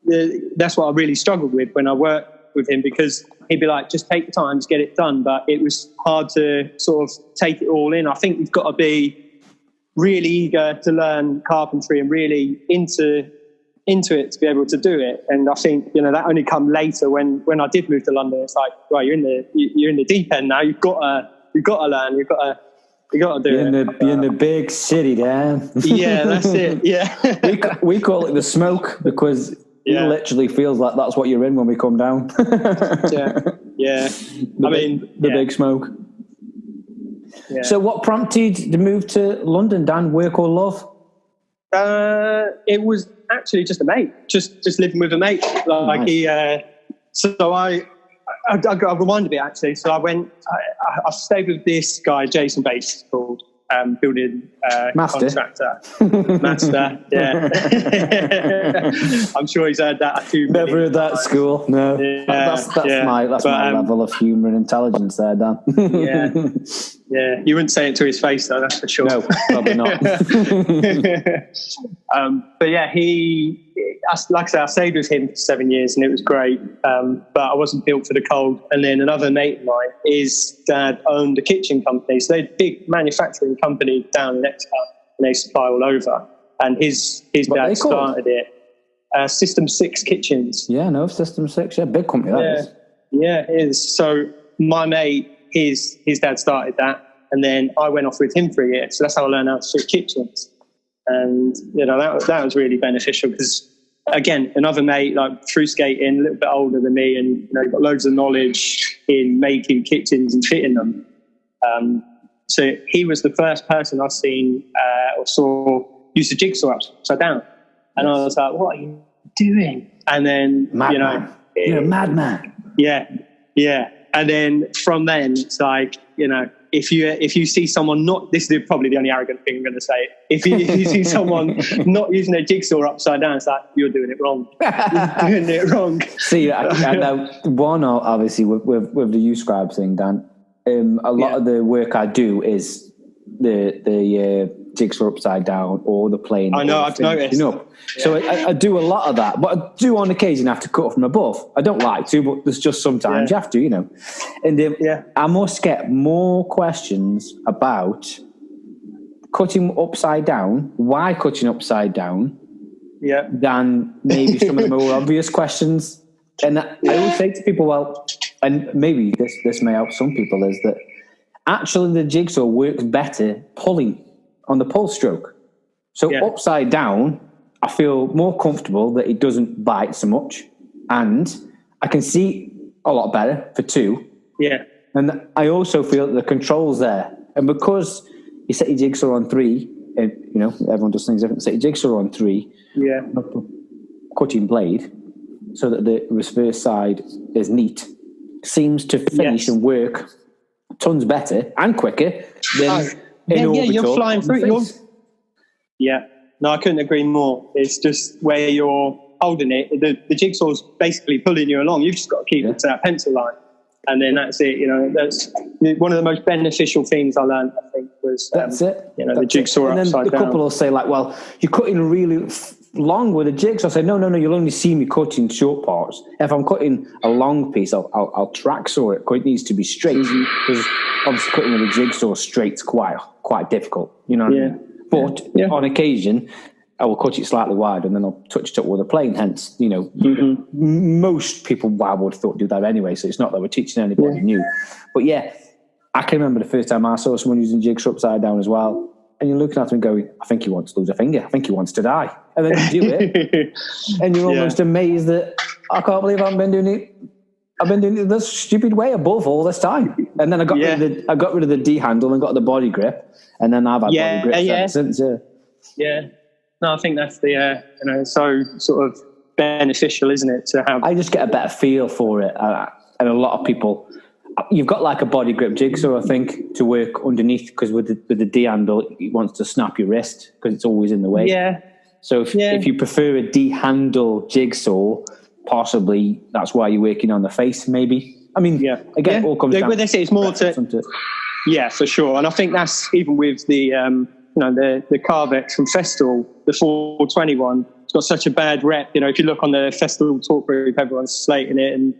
I really struggled with when I worked with him, because he'd be like, just take the time, just get it done. But it was hard to sort of take it all in. I think you've got to be really eager to learn carpentry and really into it to be able to do it. And I think, you know, that only come later when I did move to London. It's like, right, you're in the deep end now. You've got to learn. You've got to do it. You're in the big city, Dan. Yeah, that's it. Yeah, we call it the smoke, because it literally feels like that's what you're in when we come down. The big smoke. Yeah. So what prompted the move to London, Dan? Work or love? It was actually just a mate, just living with a mate. Like Nice. I rewind a bit actually. So I stayed with this guy, Jason Bates, called building Master. contractor. Master, yeah. I'm sure he's heard that a few Never heard that at times. school. No, that's my level of humour and intelligence there, Dan. Yeah. You wouldn't say it to his face though, that's for sure. No, probably not. But yeah, like I said, I stayed with him for 7 years and it was great. But I wasn't built for the cold. And then another mate of mine, his dad owned a kitchen company. So they're a big manufacturing company down in Exeter and they supply all over. And his dad started it. System 6 Kitchens. Yeah, no, System 6. Yeah, big company that is. Yeah, it is. So my mate, his dad started that. And then I went off with him for a year. So that's how I learned how to fit kitchens. And, that was really beneficial because, again, another mate, like through skating, a little bit older than me, and got loads of knowledge in making kitchens and fitting them. So he was the first person I've seen or saw use a jigsaw upside down. And I was like, what are you doing? And then, Madman. You're a madman. Yeah. And then from then, it's like, if you see someone this is probably the only arrogant thing I'm going to say. If you see someone not using a jigsaw upside down, it's like, you're doing it wrong. You're doing it wrong. See, I know one, obviously, with the U-Scribe thing, Dan, a lot of the work I do is the jigsaw upside down or the plane. I know, I've noticed. So I do a lot of that, but I do on occasion have to cut from above. I don't like to, but there's just sometimes you have to, And I must get more questions about cutting upside down, why cutting upside down, than maybe some of the more obvious questions. And I always say to people, well, and maybe this may help some people, is that actually the jigsaw works better pulling on the pull stroke. So upside down, I feel more comfortable that it doesn't bite so much, and I can see a lot better for 2. Yeah. And I also feel that the control's there. And because you set your jigsaw on 3, and everyone does things different, set your jigsaw on 3, cutting blade, so that the reverse side is neat, seems to finish and work tons better and quicker than you're flying through. No, I couldn't agree more. It's just where you're holding it. The jigsaw's basically pulling you along. You've just got to keep it to that pencil line. And then that's it. That's one of the most beneficial things I learned, I think, was that's it. The jigsaw and then upside the down. couple will say, like, well, you're cutting really long with a jigsaw. I say, no, you'll only see me cutting short parts. If I'm cutting a long piece, I'll track saw it. It needs to be straight, because obviously cutting with a jigsaw straight's quite difficult. You know what I mean? But on occasion, I will cut it slightly wide and then I'll touch it up with a plane. Hence, most people, I would have thought, do that anyway. So it's not that we're teaching anybody new. But I can remember the first time I saw someone using jigsaw upside down as well. And you're looking at them and going, I think he wants to lose a finger. I think he wants to die. And then you do it. And you're almost amazed that I can't believe I've been doing it. I've been doing it this stupid way above all this time. And then I got rid of the D handle and got the body grip. And then I've had body grip ever since. Yeah. No, I think that's the, so sort of beneficial, isn't it, to have. I just get a better feel for it. And a lot of people, you've got like a body grip jigsaw, I think, to work underneath, because with the D handle, it wants to snap your wrist because it's always in the way. Yeah. So if you prefer a D handle jigsaw, possibly that's why you're working on the face, maybe. I mean, again, it all comes down to it's more to. Yeah, for sure. And I think that's even with the Carvex from Festool, the 421. It's got such a bad rep. If you look on the Festool talk group, everyone's slating it.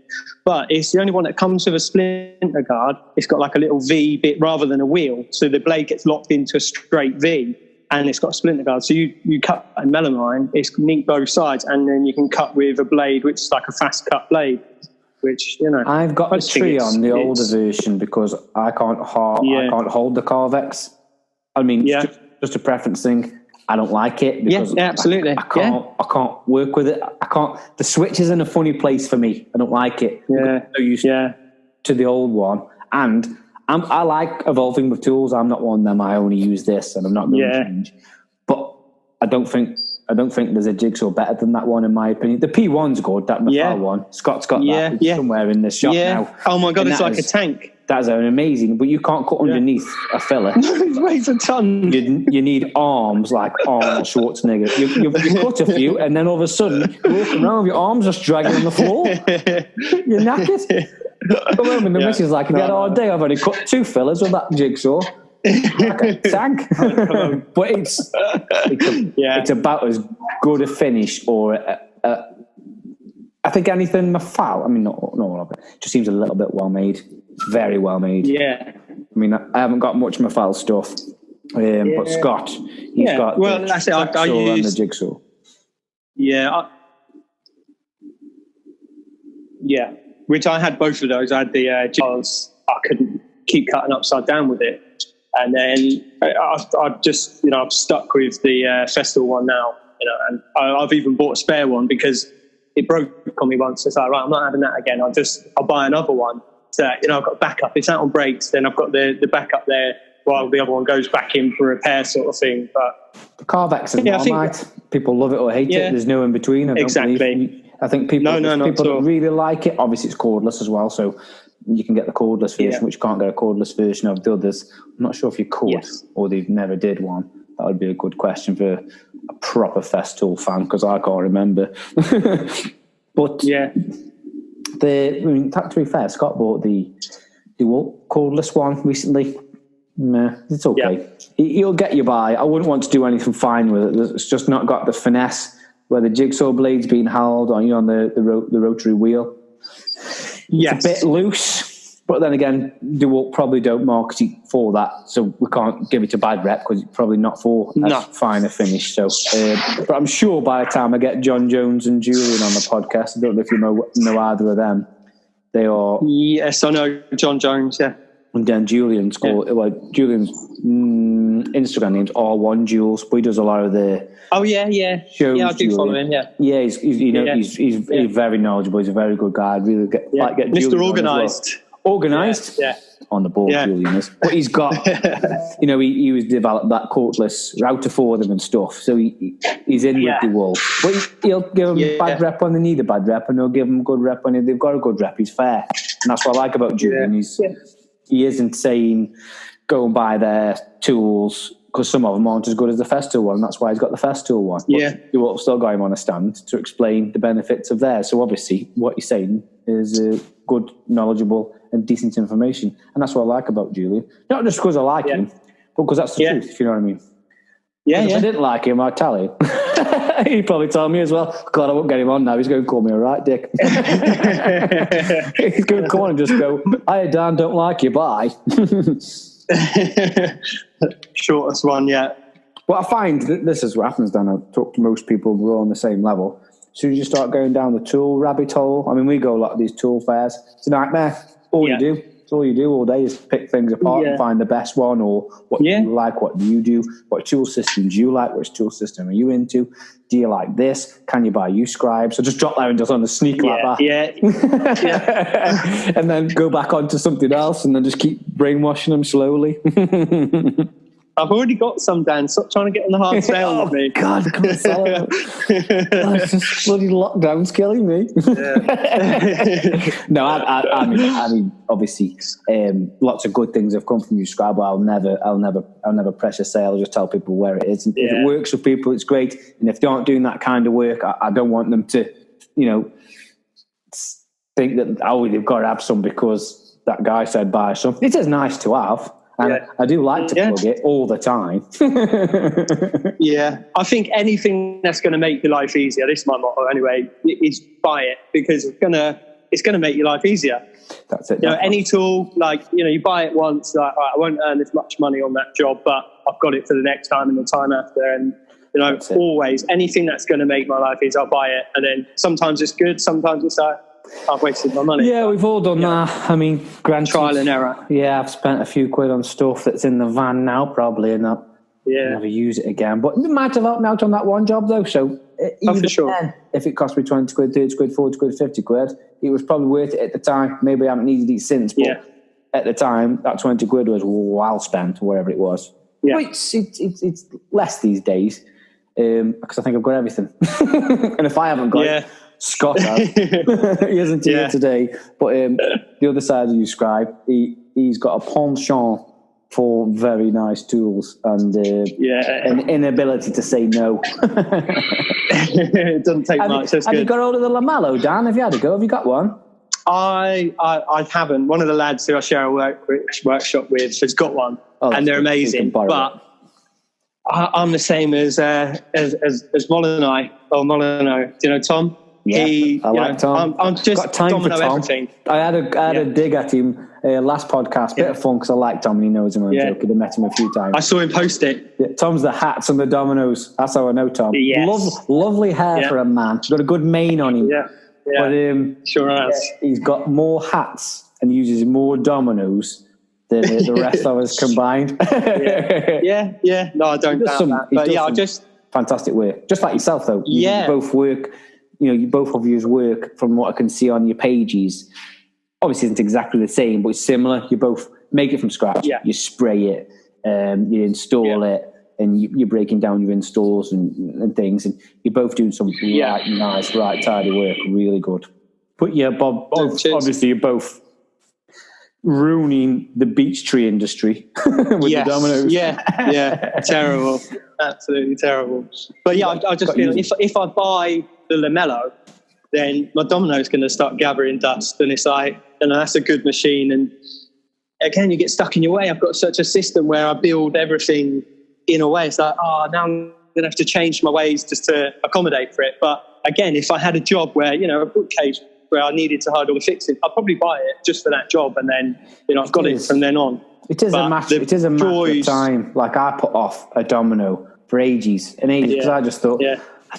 But it's the only one that comes with a splinter guard. It's got like a little V bit rather than a wheel. So the blade gets locked into a straight V, and it's got a splinter guard. So you cut a melamine, it's neat both sides, and then you can cut with a blade which is like a fast cut blade. Which I've got the tree on the older version because I can't hold the Carvex. I mean, it's just a preference thing. I don't like it because absolutely. I can't work with it. I can't. The switch is in a funny place for me. I don't like it. I'm so used to the old one, and I like evolving with tools. I'm not one of them. I only use this, and I'm not going to change. But I don't think I don't think there's a Jigsaw better than that one, in my opinion. The P1's good, that Mclark one. Scott's got that. It's somewhere in the shop now. Oh my God, And it's that like a tank. That's an amazing, but you can't cut underneath a filler. It weighs a ton. You need arms like Arnold Schwarzenegger. You cut a few, and then all of a sudden, you're walking around with your arms just dragging on the floor. You're knackered. Come home and the missus is like, if you had all day, I've only cut 2 fillers with that Jigsaw. Like a tank. But it's about as good a finish or I think anything Mclark, I mean, not all of it, just seems a little bit well made. It's very well made. Yeah. I mean, I haven't got much Mclark stuff, but Scott, he's got that's it. I and used the Jigsaw. Which I had both of those. I had the Jigsaws. I couldn't keep cutting upside down with it. And then I've just, I've stuck with the Festival one now, and I've even bought a spare one because it broke on me once. It's like, right, I'm not having that again. I'll buy another one. So, I've got backup. It's out on brakes. Then I've got the backup there while the other one goes back in for repair sort of thing. But the Carvex is Marmite. People love it or hate it. There's no in between. I think people that really like it, obviously it's cordless as well. So you can get the cordless version, which you can't get a cordless version of the others. I'm not sure if you could or they've never did one. That would be a good question for a proper Festool fan because I can't remember. But to be fair, Scott bought the cordless one recently. Nah, it's okay. He'll get you by. I wouldn't want to do anything fine with it. It's just not got the finesse where the Jigsaw blade's being held on the rotary wheel. It's a bit loose, but then again, DeWalt probably don't market it for that, so we can't give it a bad rep because it's probably not for as fine a finish. So, but I'm sure by the time I get John Jones and Julian on the podcast, I don't know if you know either of them. They are. Yes, I know John Jones. Yeah, and then Julian's Julian's Instagram name's R1 Jules, but he does a lot of the. Oh yeah. Shows I do follow him. Yeah, he's very knowledgeable. He's a very good guy. I'd really get Mr. Organised. Organised, on the ball, Julian is. But he's got, he was developed that cordless router for them and stuff. So he's in with the wall. But he'll give them bad rep when they need a bad rep, and he'll give them good rep when they've got a good rep. He's fair, and that's what I like about Julian. He isn't saying go and buy their tools because some of them aren't as good as the Festool one. That's why he's got the Festool one. But you will still got him on a stand to explain the benefits of theirs. So obviously, what he's saying is good, knowledgeable, and decent information. And that's what I like about Julian. Not just because I like him, but because that's the truth, if you know what I mean. If I didn't like him, I'd tell him. He'd probably tell me as well. God, I won't get him on now. He's going to call me a right dick. He's going to come on and just go, "Hiya, Dan, don't like you, bye." Shortest one yet. Well, I find that this is what happens, Dan. I talk to most people, we're all on the same level. As soon as you start going down the tool rabbit hole, I mean, we go a lot of these tool fairs. It's a nightmare. It's all you do all day is pick things apart and find the best one, or what do you like, what do you do, what tool system do you like, which tool system are you into, do you like this, can you buy scribe? So just drop there and just on the sneak like that. And then go back onto something else and then just keep brainwashing them slowly. I've already got some, Dan. Stop trying to get on the hard sale with me. God, come on, sell it. It's just bloody lockdown's killing me. No, I mean, obviously, lots of good things have come from Scribe. I'll never press a sale. I'll just tell people where it is. And if it works for people, it's great. And if they aren't doing that kind of work, I don't want them to, think that they've got to have some because that guy said buy some. It is nice to have. And I do like to plug it all the time. I think anything that's going to make your life easier, this is my motto anyway, is buy it because it's going to make your life easier. That's it. Any tool, you buy it once, like, right, I won't earn this much money on that job, but I've got it for the next time and the time after. And, always anything that's going to make my life easier, I'll buy it. And then sometimes it's good, sometimes it's like, I've wasted my money. Yeah, we've all done that. I mean, trial and error. Yeah, I've spent a few quid on stuff that's in the van now, probably, and I'll never use it again. But it might have helped me out on that one job, though. So even then, if it cost me 20 quid, 30 quid, 40 quid, 50 quid, it was probably worth it at the time. Maybe I haven't needed it since, but at the time, that 20 quid was well spent, whatever it was. Yeah. But it's less these days. because I think I've got everything. And if I haven't got it, Scott has. He isn't here today. But the other side you describe, he's got a penchant for very nice tools and an inability to say no. It doesn't take much. That's have good. You got hold of the lamella, Dan? Have you had a go? Have you got one? I haven't. One of the lads who I share a workshop with has got one, and they're amazing. But I'm the same as Molyneux. Do you know Tom? Yeah, I like Tom. I'm just got time domino for Tom. everything. I had a dig at him last podcast. Bit of fun because I like Tom and he knows him. I met him a few times. I saw him post it. Yeah, Tom's the hats and the dominoes. That's how I know Tom. Yes. Lovely hair for a man. Got a good mane on him. Yeah. But sure has. He's got more hats and uses more dominoes than the rest of us combined. Yeah. No, I don't doubt that. But I just fantastic work. Just like yourself, though. You both work. You both of yours work from what I can see on your pages. Obviously, isn't exactly the same, but it's similar. You both make it from scratch. Yeah. You spray it, you install it, and you're breaking down your installs and things. And you're both doing some right nice, right tidy work. Really good. But yeah, Bob, obviously you're both ruining the beech tree industry with the dominoes. Yeah, terrible. Absolutely terrible. But yeah, I just feel if I buy the lamella, then my domino's going to start gathering dust, and it's like, that's a good machine. And again, you get stuck in your way. I've got such a system where I build everything in a way. It's like, now I'm going to have to change my ways just to accommodate for it. But again, if I had a job where, a bookcase where I needed to hide all the fixing, I'd probably buy it just for that job, and then I've got it from then on. It is a matter of time. Like I put off a domino for ages because I just thought, I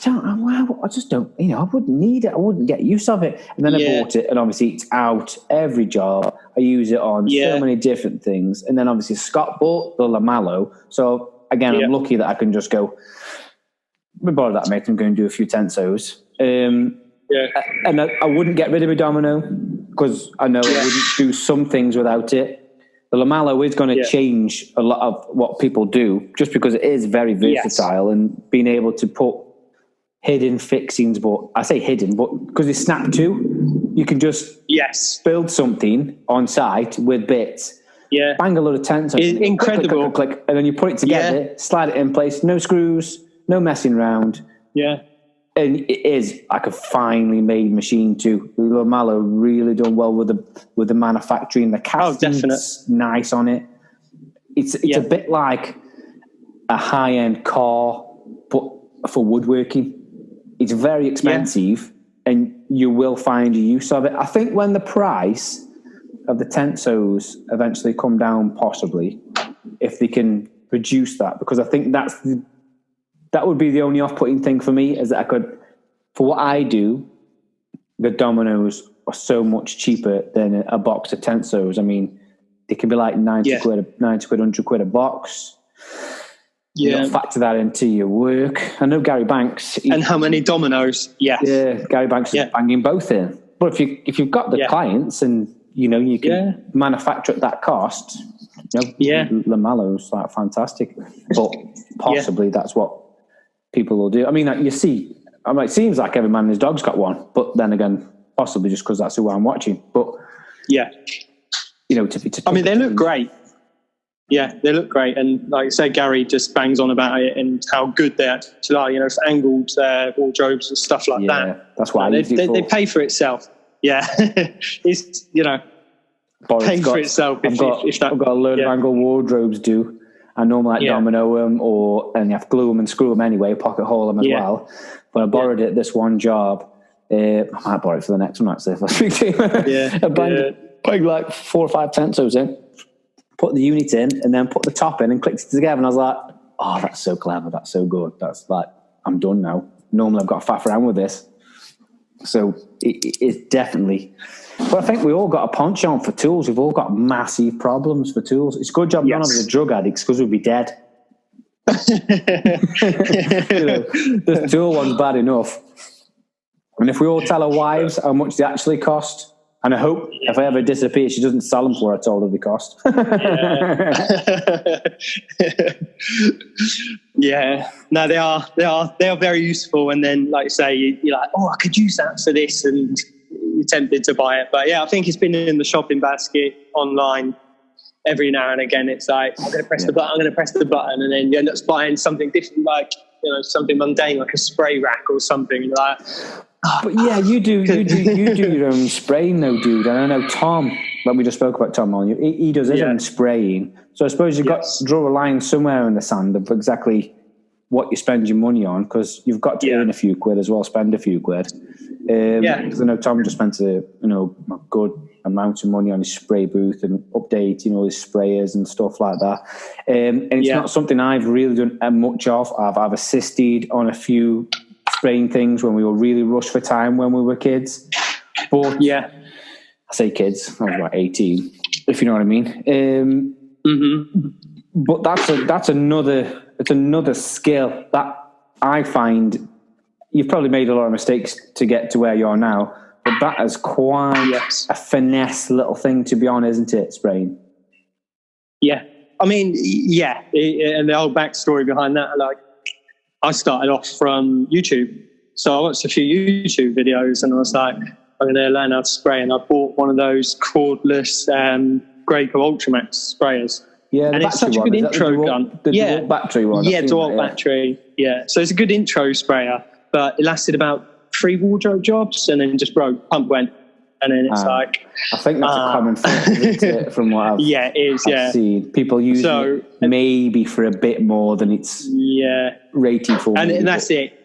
just don't, I wouldn't need it. I wouldn't get use of it. And then I bought it, and obviously it's out every job. I use it on so many different things. And then obviously Scott bought the lamello. So again, I'm lucky that I can just go, we borrow that, mate, I'm going to do a few tensos. And I wouldn't get rid of a domino because I know I wouldn't do some things without it. The lamello is going to change a lot of what people do just because it is very versatile and being able to put hidden fixings, but I say hidden, but because it's snap to, you can just build something on site with bits, bang a load of tents, incredible, click, and then you put it together, slide it in place, no screws, no messing around, and it is like a finely made machine too. The lamella really done well with the manufacturing, the casting's nice on it. It's a bit like a high end car, but for woodworking. It's very expensive, and you will find a use of it. I think when the price of the tensos eventually come down, possibly, if they can reduce that, because I think that would be the only off-putting thing for me, is that I could, for what I do, the dominoes are so much cheaper than a box of tensos. I mean, they can be like 90 quid, 100 quid a box. You factor that into your work. I know Gary Banks. And how many dominoes? Yeah, Gary Banks is banging both in. But if you've got the clients and you can manufacture at that cost, lamello's like fantastic. But possibly that's what people will do. I mean, it seems like every man and his dog's got one. But then again, possibly just because that's who I'm watching. But they look great. Yeah, they look great. And like I say, Gary just bangs on about it and how good they actually are, for angled wardrobes and stuff like that. That's why they pay for itself. Yeah. It's, paying for itself. I've got a load of angled wardrobes do. I normally domino them and you have to glue them and screw them anyway, pocket hole them as well. But I borrowed it this one job. I might borrow it for the next one, actually, if I speak to you. I banged like 4 or 5 tensos in. Put the unit in and then put the top in and clicked it together, and I was like, oh, that's so clever, that's so good, that's like, I'm done now. Normally I've got to faff around with this. So it's definitely, but I think we all got a penchant for tools. We've all got massive problems for tools. It's a good job none of us are drug addicts, because we'd be dead. This tool one's bad enough. And if we all tell our wives how much they actually cost, And I hope if I ever disappear, she doesn't sell them for what I told her they cost. Yeah. No, they are very useful. And then, like you say, you're like, oh, I could use that for this, and you're tempted to buy it. But yeah, I think it's been in the shopping basket online every now and again. It's like, I'm going to press the button, and then you end up buying something different, like, something mundane, like a spray rack or something. You're like, but yeah, you do your own spraying though, dude. And I know Tom, like we just spoke about Tom on you, he does his own spraying. So I suppose you've got to draw a line somewhere in the sand of exactly what you spend your money on, because you've got to earn a few quid as well, spend a few quid. Because I know Tom just spent a good amount of money on his spray booth and update, his sprayers and stuff like that. And it's not something I've really done much of. I've assisted on a few spraying things when we were really rushed for time when we were kids. But I say kids, I was about 18, if you know what I mean. But that's another skill that I find you've probably made a lot of mistakes to get to where you are now, but that is quite a finesse little thing to be on, isn't it, spraying? Yeah. I mean, and the whole backstory behind that, like, I started off from YouTube. So I watched a few YouTube videos and I was like, I'm going to learn how to spray. And I bought one of those cordless Graco Ultramax sprayers. Yeah, and it's such a good intro gun. The DeWalt battery one. Yeah, DeWalt battery. Yeah. So it's a good intro sprayer, but it lasted about 3 wardrobe jobs and then just broke. Pump went. And then it's like... I think that's a common thing, isn't it, from what I've seen. People use it maybe for a bit more than it's rated for. And that's it.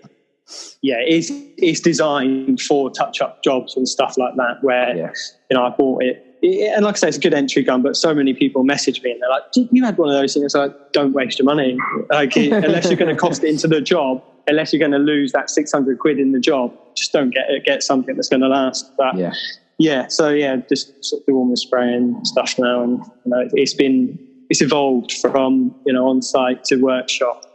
Yeah, it's designed for touch-up jobs and stuff like that, where, I bought it. And like I say, it's a good entry gun, but so many people message me and they're like, you had one of those things. It's like, don't waste your money. Like, unless you're going to cost it into the job, unless you're going to lose that 600 quid in the job, just don't get something that's going to last. But just sort of do all my spraying stuff now. And it's evolved from, on-site to workshop.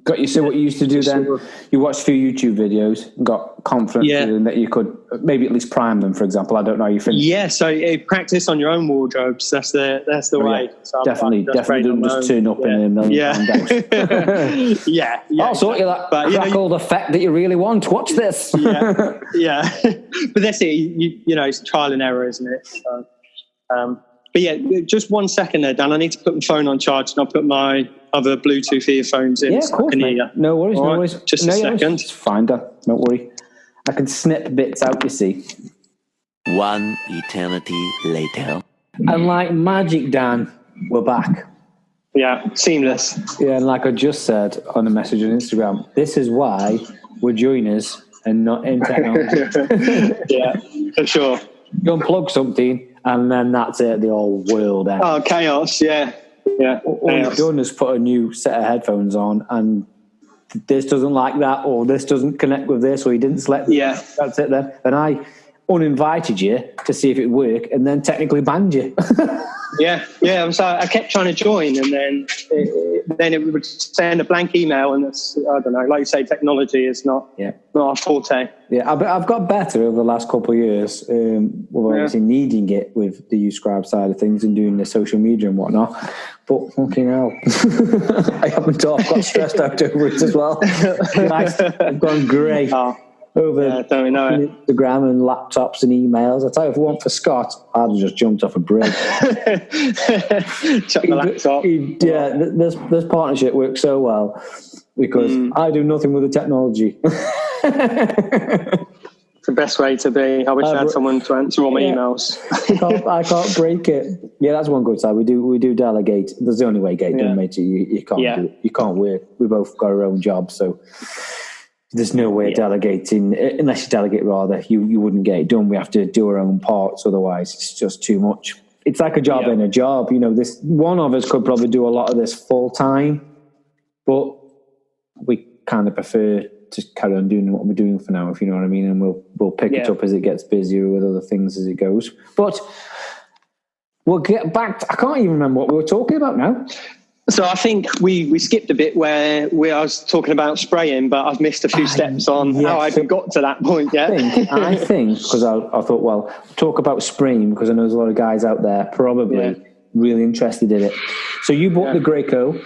Got you. So what you used to do then, you watched a few YouTube videos and got confidence in that you could maybe at least prime them, for example. I don't know how you finish. Yeah, so practice on your own wardrobes. That's the way. Yeah. So definitely don't just turn up in a million pound house. I'll sort you that crackle effect that you really want. Watch this. But that's it. It's trial and error, isn't it? So, but yeah, just 1 second there, Dan. I need to put my phone on charge and I'll put my other Bluetooth earphones in. Yeah, of course, mate. No worries. Just a second. It's fine, Dan. Don't worry. I can snip bits out, you see. 1 eternity later. And like magic, Dan, we're back. Yeah, seamless. Yeah, and like I just said on a message on Instagram, this is why we're joiners and not in technology. Yeah, for sure. You unplug something and then that's it, the whole world ends. Oh, chaos, yeah. All you've done is put a new set of headphones on and this doesn't like that, or this doesn't connect with this, or you didn't select that's it then. And I uninvited you to see if it would work and then technically banned you. So I kept trying to join and then it would send a blank email, and it's, I don't know, like you say, technology is not our forte. Yeah, I've got better over the last couple of years. We're obviously needing it with the Uscribe side of things and doing the social media and whatnot. But fucking hell, I haven't got stressed out over it as well. I've gone grey. Over don't know Instagram and laptops and emails. I tell you, if it weren't for Scott, I'd have just jumped off a bridge. Chuck the laptop. This partnership works so well because I do nothing with the technology. It's the best way to be. I wish I had someone to answer all my emails. I can't break it. Yeah, that's one good side. We do delegate. That's the only way get done, mate. You can't do it. You can't work. We both got our own jobs, so there's no way of delegating, unless you delegate rather, you wouldn't get it done. We have to do our own parts, otherwise it's just too much. It's like a job in a job. This one of us could probably do a lot of this full time, but we kind of prefer to carry on doing what we're doing for now, if you know what I mean, and we'll pick it up as it gets busier with other things as it goes. But we'll get back to, I can't even remember what we were talking about now. So I think we skipped a bit where I was talking about spraying, but I've missed a few steps on how I even got to that point yet. I think, because I thought, well, talk about spraying, because I know there's a lot of guys out there probably really interested in it. So you bought the Graco.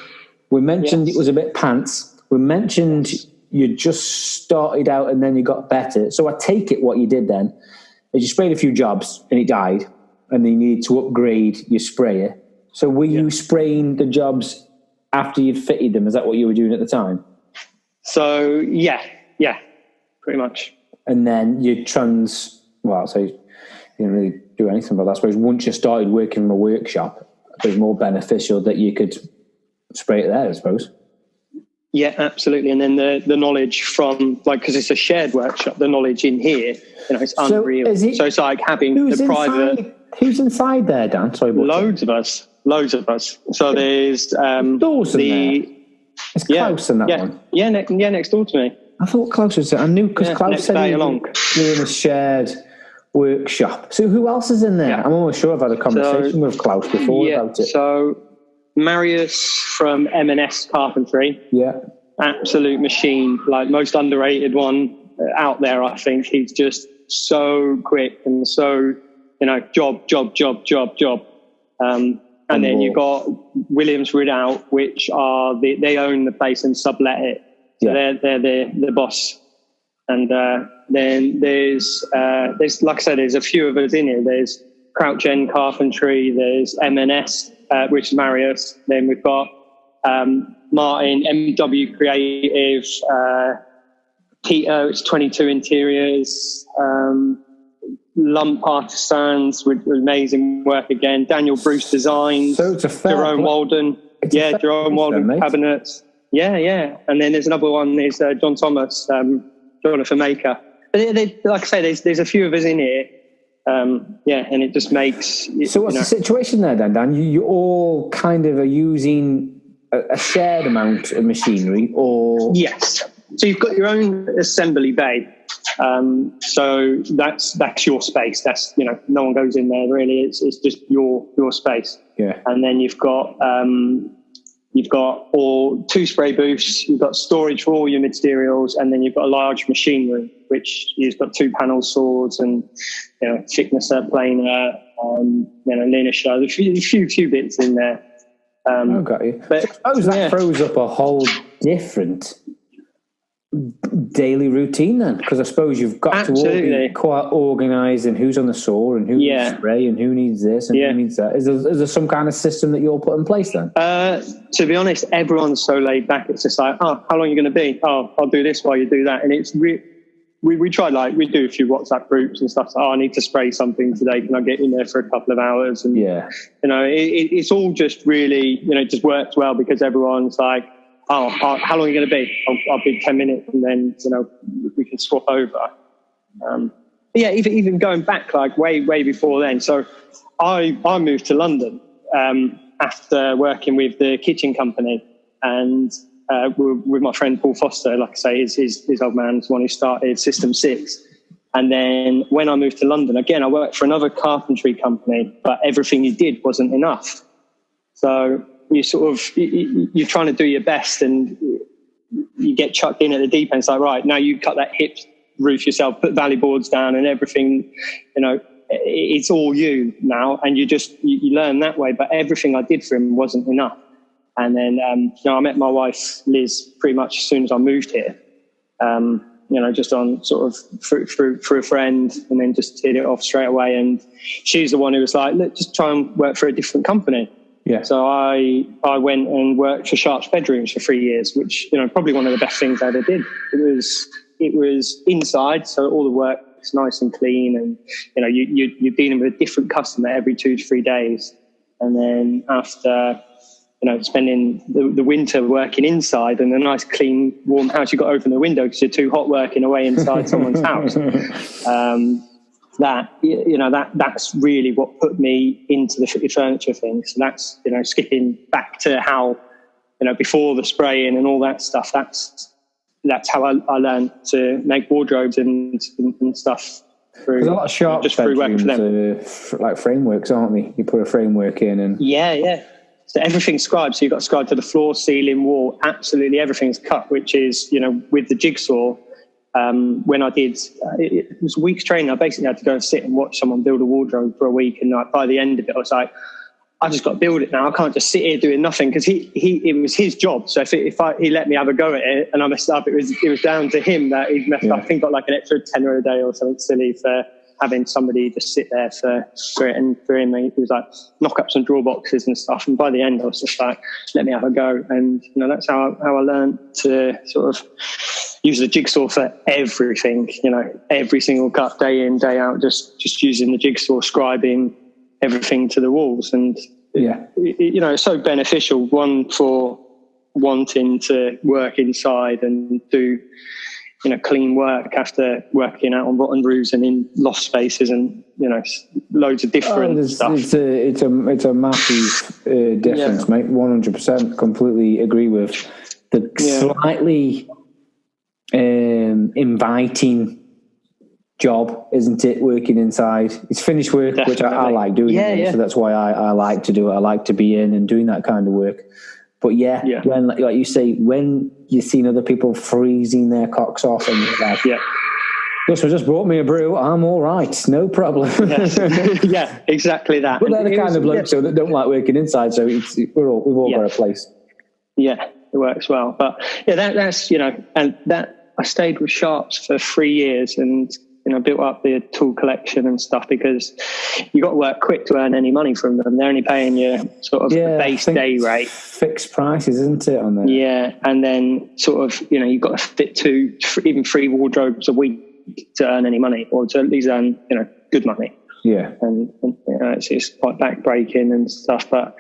We mentioned it was a bit pants. We mentioned you just started out and then you got better. So I take it what you did then is you sprayed a few jobs and it died, and then you need to upgrade your sprayer. So were you spraying the jobs after you'd fitted them? Is that what you were doing at the time? So, yeah, pretty much. And then you so you didn't really do anything about that. I suppose once you started working in a workshop, it was more beneficial that you could spray it there, I suppose. Yeah, absolutely. And then the knowledge from, because it's a shared workshop, the knowledge in here, it's unreal. So it's like having the private... Who's inside there, Dan? Sorry, loads of us. So there's doors in there. It's Klaus in that one. Yeah, next door to me. I thought Klaus was there. I knew because Klaus said you were in a shared workshop. So who else is in there? Yeah. I'm almost sure I've had a conversation with Klaus before about it. So Marius from M&S Carpentry. Yeah. Absolute machine, most underrated one out there, I think. He's just so quick and so, job. And then you've got Williams Ridout, which are they own the place and sublet it. So they're the boss. And then there's like I said, there's a few of us in here. There's Crouch End Carpentry, there's M&S, which is Marius. Then we've got Martin, MW Creative, Tito, it's 22 Interiors, Lump Artisans with amazing work again. Daniel Bruce Designs. So it's a fair Jerome Walden. Jerome Walden Cabinets. Yeah. And then there's another one. There's John Thomas, Jonathan Maker. But like I say, there's a few of us in here. And it just makes... So what's the situation there then, Dan? You all kind of are using a shared amount of machinery, or... Yes. So you've got your own assembly bay. So that's your space. That's, no one goes in there really. It's just your space. Yeah. And then you've got all 2 spray booths. You've got storage for all your materials, and then you've got a large machine room, which has got 2 panel saws and, thicknesser, planer, linisher. There's a few bits in there. Got you. But I suppose that throws up a whole different daily routine then, because I suppose you've got to all be quite organised in who's on the saw and who needs spray and who needs this and who needs that. Is there some kind of system that you'll put in place then? To be honest, everyone's so laid back. It's just like, how long are you going to be? Oh, I'll do this while you do that. And it's we try, we do a few WhatsApp groups and stuff. So, I need to spray something today. Can I get in there for a couple of hours? And it's all just really, it just works well because everyone's like, how long are you going to be? I'll be 10 minutes and then, we can swap over. Even going back way before then. So I moved to London after working with the kitchen company and with my friend Paul Foster, like I say, his old man is the one who started System 6. And then when I moved to London, again, I worked for another carpentry company, but everything you did wasn't enough. So you you're trying to do your best and you get chucked in at the deep end. It's like, right, now you cut that hip roof yourself, put valley boards down and everything, it's all you now. And you learn that way. But everything I did for him wasn't enough. And then, I met my wife, Liz, pretty much as soon as I moved here, just on sort of through a friend, and then just hit it off straight away. And she's the one who was like, look, just try and work for a different company. Yeah. So I went and worked for Sharp's Bedrooms for 3 years, which, probably one of the best things I ever did. It was inside, so all the work is nice and clean, and, you're dealing with a different customer every 2 to 3 days. And then after, spending the winter working inside and a nice, clean, warm house, you've got to open the window because you're too hot working away inside someone's house. That's really what put me into the fitted furniture thing. So that's, skipping back to how, before the spraying and all that stuff, that's how I learned to make wardrobes and stuff. There's a lot of Sharp bedrooms, like frameworks, aren't they? You put a framework in and... Yeah. So everything's scribed. So you've got scribed to the floor, ceiling, wall. Absolutely everything's cut, which is, with the jigsaw, when I did, it was a week's training. I basically had to go and sit and watch someone build a wardrobe for a week. And by the end of it, I was like, I just got to build it now. I can't just sit here doing nothing, because it was his job. So if he let me have a go at it and I messed up, it was down to him that he'd messed up. I think got like an extra tenner a day or something silly for having somebody just sit there for it. And for him, he was like, knock up some drawer boxes and stuff. And by the end, I was just like, let me have a go. And that's how I learned to sort of use the jigsaw for everything. Every single cut, day in, day out, just using the jigsaw, scribing everything to the walls. And it's so beneficial, one for wanting to work inside and do clean work after working out on rotten roofs and in loft spaces, and loads of different stuff. It's a massive difference, mate. 100%, completely agree with the slightly inviting job, isn't it? Working inside, it's finished work. Definitely. Which I like doing. So that's why I like to do it. I like to be in and doing that kind of work. But when, like you say, when you've seen other people freezing their cocks off and you're like, this just brought me a brew, I'm all right, no problem. Yeah, exactly that. But they're the kind of blokes that don't like working inside, so we've all got a place. Yeah, it works well. But that's and that I stayed with Sharps for 3 years, and built up the tool collection and stuff, because you got to work quick to earn any money from them. They're only paying you sort of the base day rate. Fixed prices, isn't it, on there? Yeah, and then sort of, you've got to fit even 3 wardrobes a week to earn any money, or to at least earn, good money. Yeah. And it's quite back-breaking and stuff, but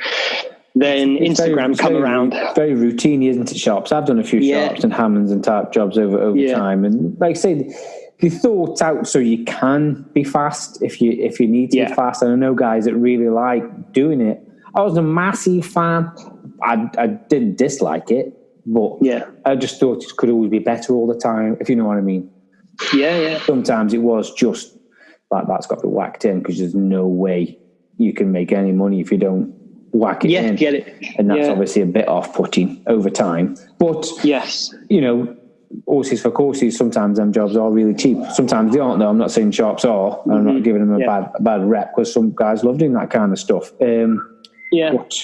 then Instagram come around. Very routine, isn't it, Sharps? I've done a few Sharps and Hammonds and type jobs over time, and like I say, you thought out so you can be fast if you need to be fast. And I know guys that really like doing it. I was a massive fan. I didn't dislike it, but I just thought it could always be better all the time, if you know what I mean. Yeah. Sometimes it was just like, that's got to be whacked in, because there's no way you can make any money if you don't whack it in. Get it. And that's obviously a bit off-putting over time. But, horses for courses, sometimes them jobs are really cheap. Sometimes they aren't, though. I'm not saying Sharps are. I'm not giving them a bad rep, because some guys love doing that kind of stuff. But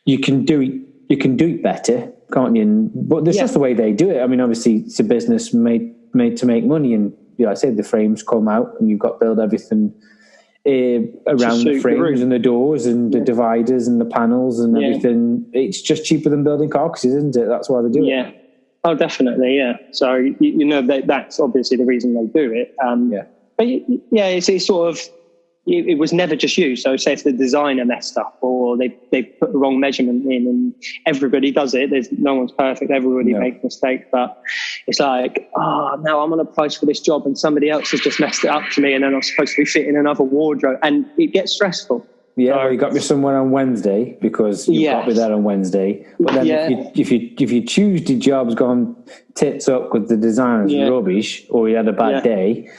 you can do it better, can't you? But that's just the way they do it. I mean, obviously, it's a business made to make money, and I said the frames come out, and you've got to build everything around the frames and the doors and the dividers and the panels and everything. It's just cheaper than building carcasses, isn't it? That's why they do it. Yeah. Oh, definitely, yeah. So, that's obviously the reason they do it. But, it's sort of, it was never just you. So, say if the designer messed up, or they put the wrong measurement in, and everybody does it. No one's perfect. Everybody makes mistakes. But it's like, now I'm on a price for this job, and somebody else has just messed it up to me, and then I'm supposed to be fitting another wardrobe. And it gets stressful. Yeah, well, you got me somewhere on Wednesday, because you've got me there on Wednesday. But then if you Tuesday job's gone tits up because the designer's rubbish, or you had a bad day,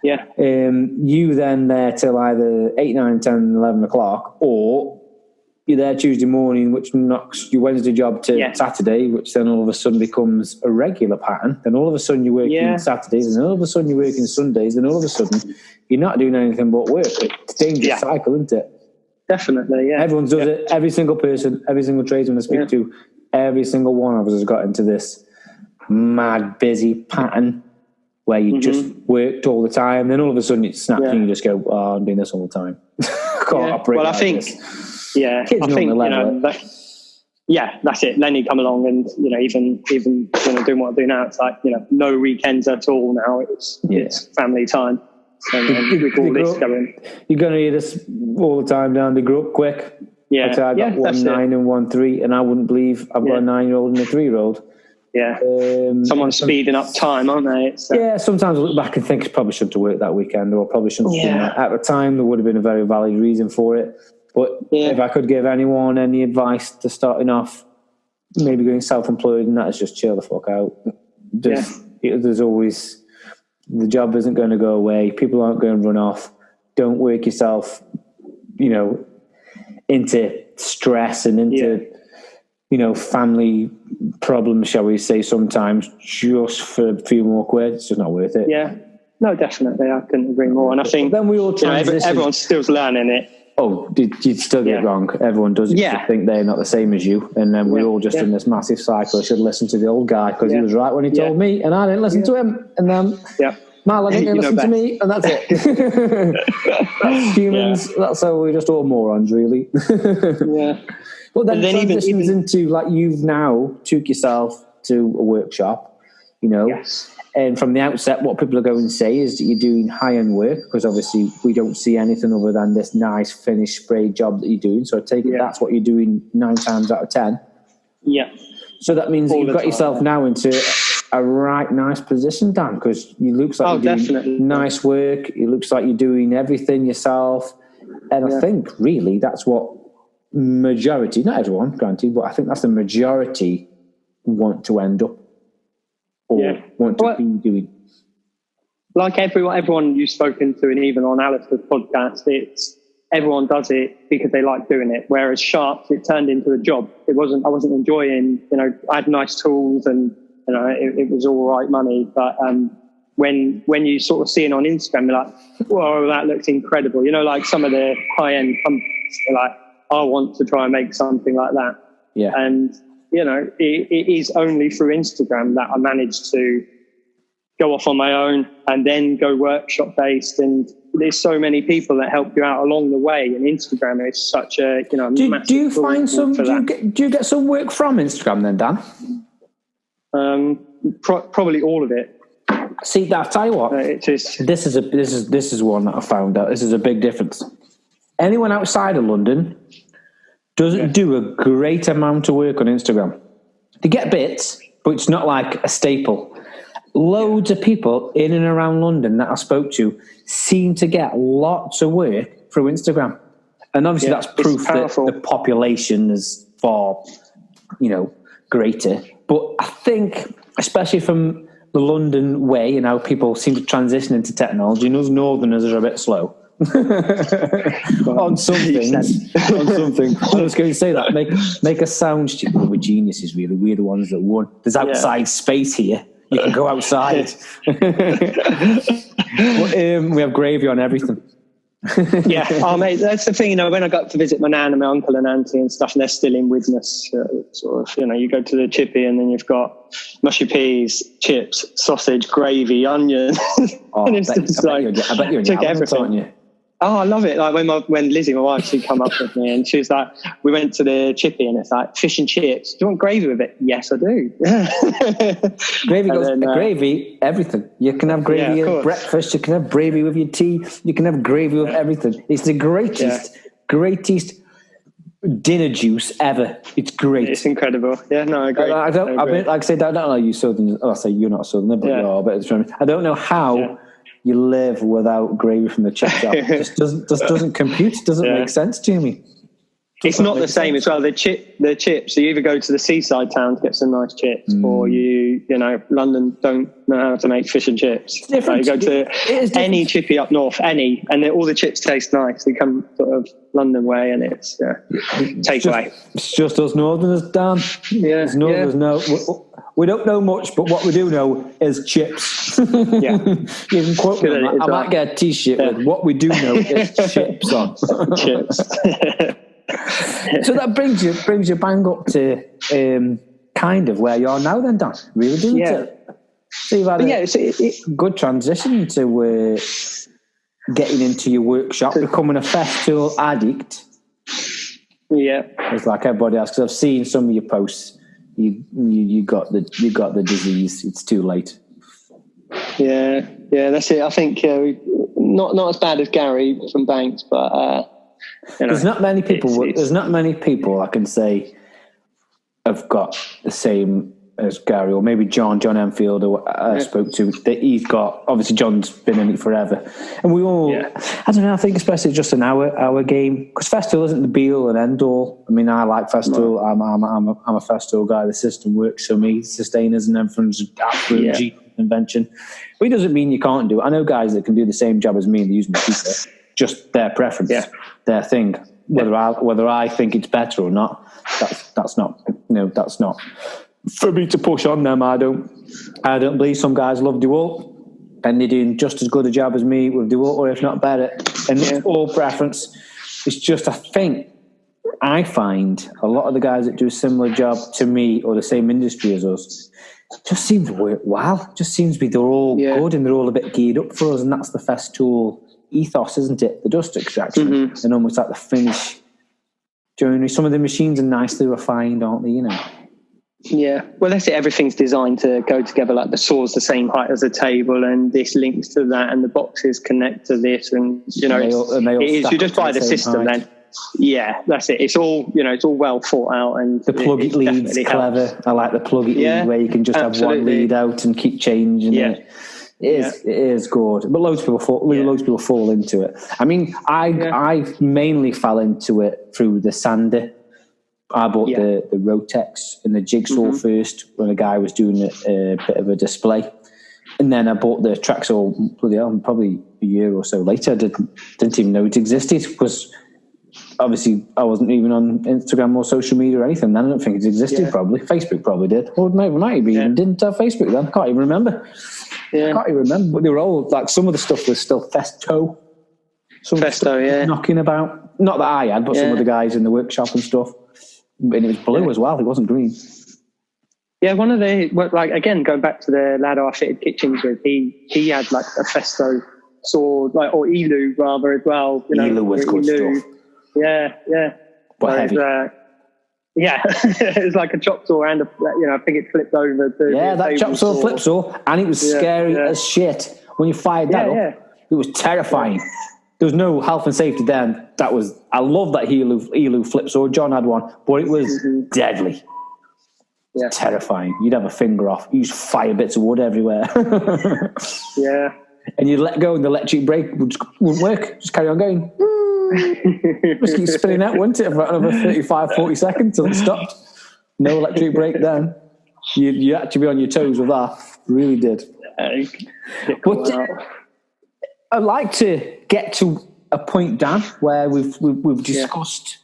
you then there till either 8, 9, 10, 11 o'clock, or you're there Tuesday morning, which knocks your Wednesday job to Saturday, which then all of a sudden becomes a regular pattern. Then all of a sudden you're working Saturdays, and all of a sudden you're working Sundays, and all of a sudden you're not doing anything but work. It's a dangerous cycle, isn't it? Definitely, yeah. Everyone does it. Every single person, every single tradesman I speak to, every single one of us has got into this mad busy pattern where you just worked all the time. Then all of a sudden it snaps and you just go, I'm doing this all the time. Can't operate well, like I think, this. Kids I think, that's it. Then you come along and, even doing what I do now, it's like, no weekends at all now. It's family time. And with all this going. You're going to hear this all the time down. They grow up quick. Yeah. I got 1 9 and 1 3, and I wouldn't believe I've got a 9-year-old and a 3-year-old. Yeah. Someone's speeding up time, aren't they? Sometimes I look back and think I probably shouldn't have worked that weekend, or probably shouldn't have done that. At the time, there would have been a very valid reason for it. But if I could give anyone any advice to starting off, maybe going self-employed, and that is just chill the fuck out. There's always... The job isn't going to go away. People aren't going to run off. Don't work yourself, into stress and into, family problems, shall we say, sometimes just for a few more quid. It's just not worth it. Yeah. No, definitely. I couldn't agree more. And I think then we all everyone's still learning it. Oh, you'd still get it wrong. Everyone does it. Yeah. Think they're not the same as you. And then we're all just in this massive cycle. I should listen to the old guy because he was right when he told me, and I didn't listen to him. And then Marlon didn't listen to me, and that's it. That's humans. That's how we're just all morons, really. But then transitions into, like, you've now took yourself to a workshop, and from the outset, what people are going to say is that you're doing high-end work, because obviously we don't see anything other than this nice finished spray job that you're doing. So I take it that's what you're doing 9 times out of 10. Yeah. So that means that you've got yourself now into a right nice position, Dan, because you looks like you're doing nice work. It looks like you're doing everything yourself. And I think, really, that's what majority, not everyone, granted, but I think that's the majority want to end up or want to be doing. Like everyone you've spoken to, and even on Alistair's podcast, it's everyone does it because they like doing it. Whereas Sharps, it turned into a job. I wasn't enjoying, I had nice tools and, it was all right money. But when you sort of see it on Instagram, you're like, whoa, that looks incredible. Like some of the high-end companies, they're like, I want to try and make something like that. Yeah. And, it is only through Instagram that I managed to go off on my own and then go workshop based. And there's so many people that help you out along the way. And Instagram is such a, massive do you find some, do you get some work from Instagram then, Dan? Probably all of it. See, I'll tell you what, this is one that I found out. This is a big difference. Anyone outside of London doesn't do a great amount of work on Instagram. They get bits, but it's not like a staple. Loads of people in and around London that I spoke to seem to get lots of work through Instagram. And obviously that's proof that the population is far, greater. But I think, especially from the London way and how people seem to transition into technology, and us Northerners are a bit slow. on some things. I was going to say that make us sound stupid. We're geniuses, really. We're the ones that won. There's outside space here. You can go outside. We have gravy on everything. Oh mate, that's the thing. When I got to visit my nan and my uncle and auntie and stuff, and they're still in Widnes, sort of. You go to the chippy, and then you've got mushy peas, chips, sausage, gravy, onion. And it's just I bet you're in everything, aren't you? Oh, I love it. Like when Lizzie, my wife, she'd come up with me and she was like, we went to the chippy and it's like fish and chips. Do you want gravy with it? Yes, I do. Gravy, everything. You can have gravy at breakfast. You can have gravy with your tea. You can have gravy with everything. It's the greatest dinner juice ever. It's great. It's incredible. Yeah, no, I agree. I don't know you Southern. I'll say you're not Southern, but you are. But I don't know how you live without gravy from the chip shop. Just doesn't compute. Doesn't make sense to me. It's not the same as well. The chips. You either go to the seaside town to get some nice chips, or London don't know how to make fish and chips. You go to any chippy up north, and all the chips taste nice. They come sort of London way, and it's takeaway. It's just us Northerners, Dan. Yeah, Northerners know. We don't know much, but what we do know is chips. Yeah, you can quote me on that. I might get a T-shirt with "What we do know is chips" on. Chips. So that brings you bang up to kind of where you are now, then, Dan. Really, doesn't it? So you've had a good transition to getting into your workshop, becoming a festival addict. Yeah, it's like everybody else. Because I've seen some of your posts. You got the disease. It's too late. Yeah, that's it. I think not as bad as Gary from Banks, but there's not many people. There's not many people I can say have got the same as Gary, or maybe John Enfield, who I spoke to. That he's got. Obviously, John's been in it forever, and we all. I don't know. I think especially just an our game, because festival isn't the be all and end all. I mean, I like festival. No. I'm a festival guy. The system works for me. Sustainers and everything's absolute G invention. But it doesn't mean you can't do it. I know guys that can do the same job as me and they're using the computer. Just their preference, their thing. whether I think it's better or not, that's not for me to push on them. I don't believe some guys love DeWalt and they're doing just as good a job as me with DeWalt, or if not better. And it's all preference. It's just, I find a lot of the guys that do a similar job to me or the same industry as us just seem to work well. Just seems to be they're all good and they're all a bit geared up for us, and that's the Festool ethos, isn't it? The dust extraction and almost like the finish joinery. Some of the machines are nicely refined, aren't they? You know. Yeah, well, that's it. Everything's designed to go together. Like the saw's the same height as the table, and this links to that, and the boxes connect to this, and you know, you just buy the system then. Yeah, that's it. It's all it's all well thought out, and the plug it lead's clever. Helps. I like the plug it lead where you can just have one lead out and keep changing it. It is good, but loads of people fall into it. I mean, I mainly fell into it through the sander. I bought the Rotex and the Jigsaw first when a guy was doing a bit of a display, and then I bought the Traxor probably a year or so later. I didn't even know it existed because obviously I wasn't even on Instagram or social media or anything then. I don't think it existed. Probably Facebook probably did, or maybe even didn't have Facebook then. I can't even remember. I can't even remember, but they were all like, some of the stuff was still Festo. Knocking about. Not that I had, but some of the guys in the workshop and stuff. And it was blue as well. It wasn't green. Yeah, one of the, like, again, going back to the lad I fitted kitchens with, he had like a Festo sword, like, or Elu rather as well. Elu was good stuff. Yeah. But heavy. It was like a chop saw and I think it flipped over. That chop saw flip saw, and it was scary as shit when you fired that up. It was terrifying. There was no health and safety then. I love that Elu flip saw. John had one, but it was deadly. Yeah. Terrifying. You'd have a finger off. You just fire bits of wood everywhere. And you'd let go and the electric brake wouldn't work. Just carry on going. Just keep spinning out, wouldn't it, for another 35, 40 seconds till it stopped. No electric brake then. You had to be on your toes with that. Really did. But I'd like to get to a point, Dan, where we've discussed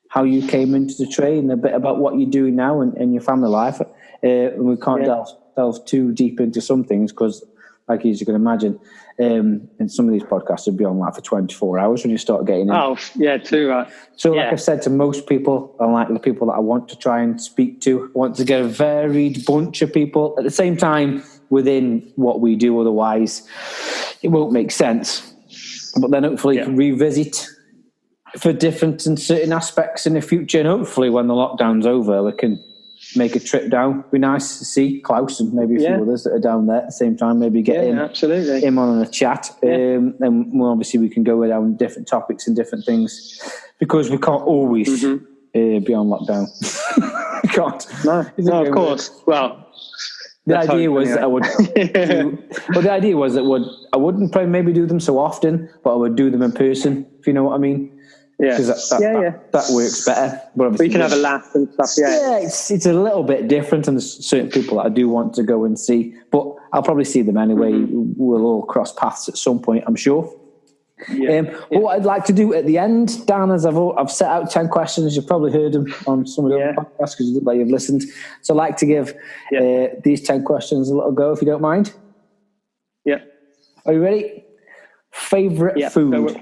how you came into the trade and a bit about what you're doing now and your family life. And we can't delve too deep into some things because, like as you can imagine, and some of these podcasts will be on like for 24 hours when you start getting in. Oh, yeah, too right. So like I said to most people, and like the people that I want to try and speak to, I want to get a varied bunch of people at the same time within what we do. Otherwise, it won't make sense. But then hopefully revisit for different and certain aspects in the future. And hopefully when the lockdown's over, we can make a trip down. It'd be nice to see Klaus and maybe a few others that are down there at the same time. Maybe get him on a chat. And obviously we can go down different topics and different things because we can't always be on lockdown. We can't. No, of course. Well, the idea was that I would the idea was that I wouldn't probably maybe do them so often, but I would do them in person, if you know what I mean. Because that works better. But you can have a laugh and stuff, it's a little bit different, and there's certain people that I do want to go and see, but I'll probably see them anyway. We'll all cross paths at some point, I'm sure. But what I'd like to do at the end, Dan, is I've set out 10 questions. You've probably heard them on some of the other podcasts because you look like you've listened. So I'd like to give these 10 questions a little go, if you don't mind. Yeah. Are you ready? Favourite food?